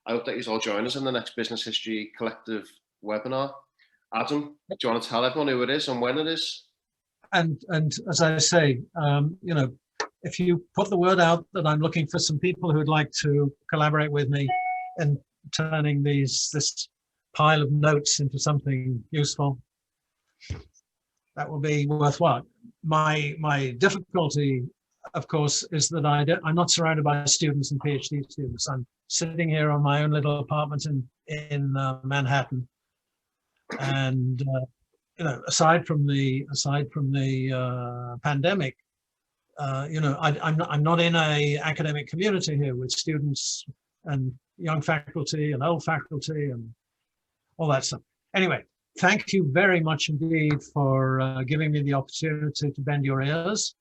I hope that you all join us in the next Business History Collective webinar. Adam, do you want to tell everyone who it is and when it is? And as I say, if you put the word out that I'm looking for some people who would like to collaborate with me in turning this pile of notes into something useful, that will be worthwhile. My difficulty, of course, is that I'm not surrounded by students and PhD students. I'm sitting here on my own little apartment in Manhattan, and aside from the pandemic, I'm not in a academic community here with students and young faculty and old faculty and all that stuff. Anyway, thank you very much indeed for giving me the opportunity to bend your ears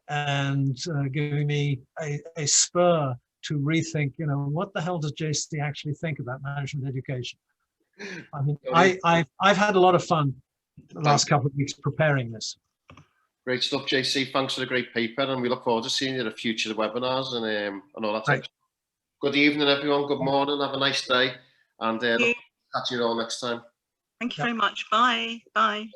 and giving me a spur to rethink, what the hell does JC actually think about management education? I mean, I've had a lot of fun the last couple of weeks preparing this. Great stuff, JC. Thanks for the great paper, and we look forward to seeing you at future webinars and all that. Right. Good evening, everyone. Good morning. Have a nice day, and catch you all next time. Thank you very much. Bye. Bye.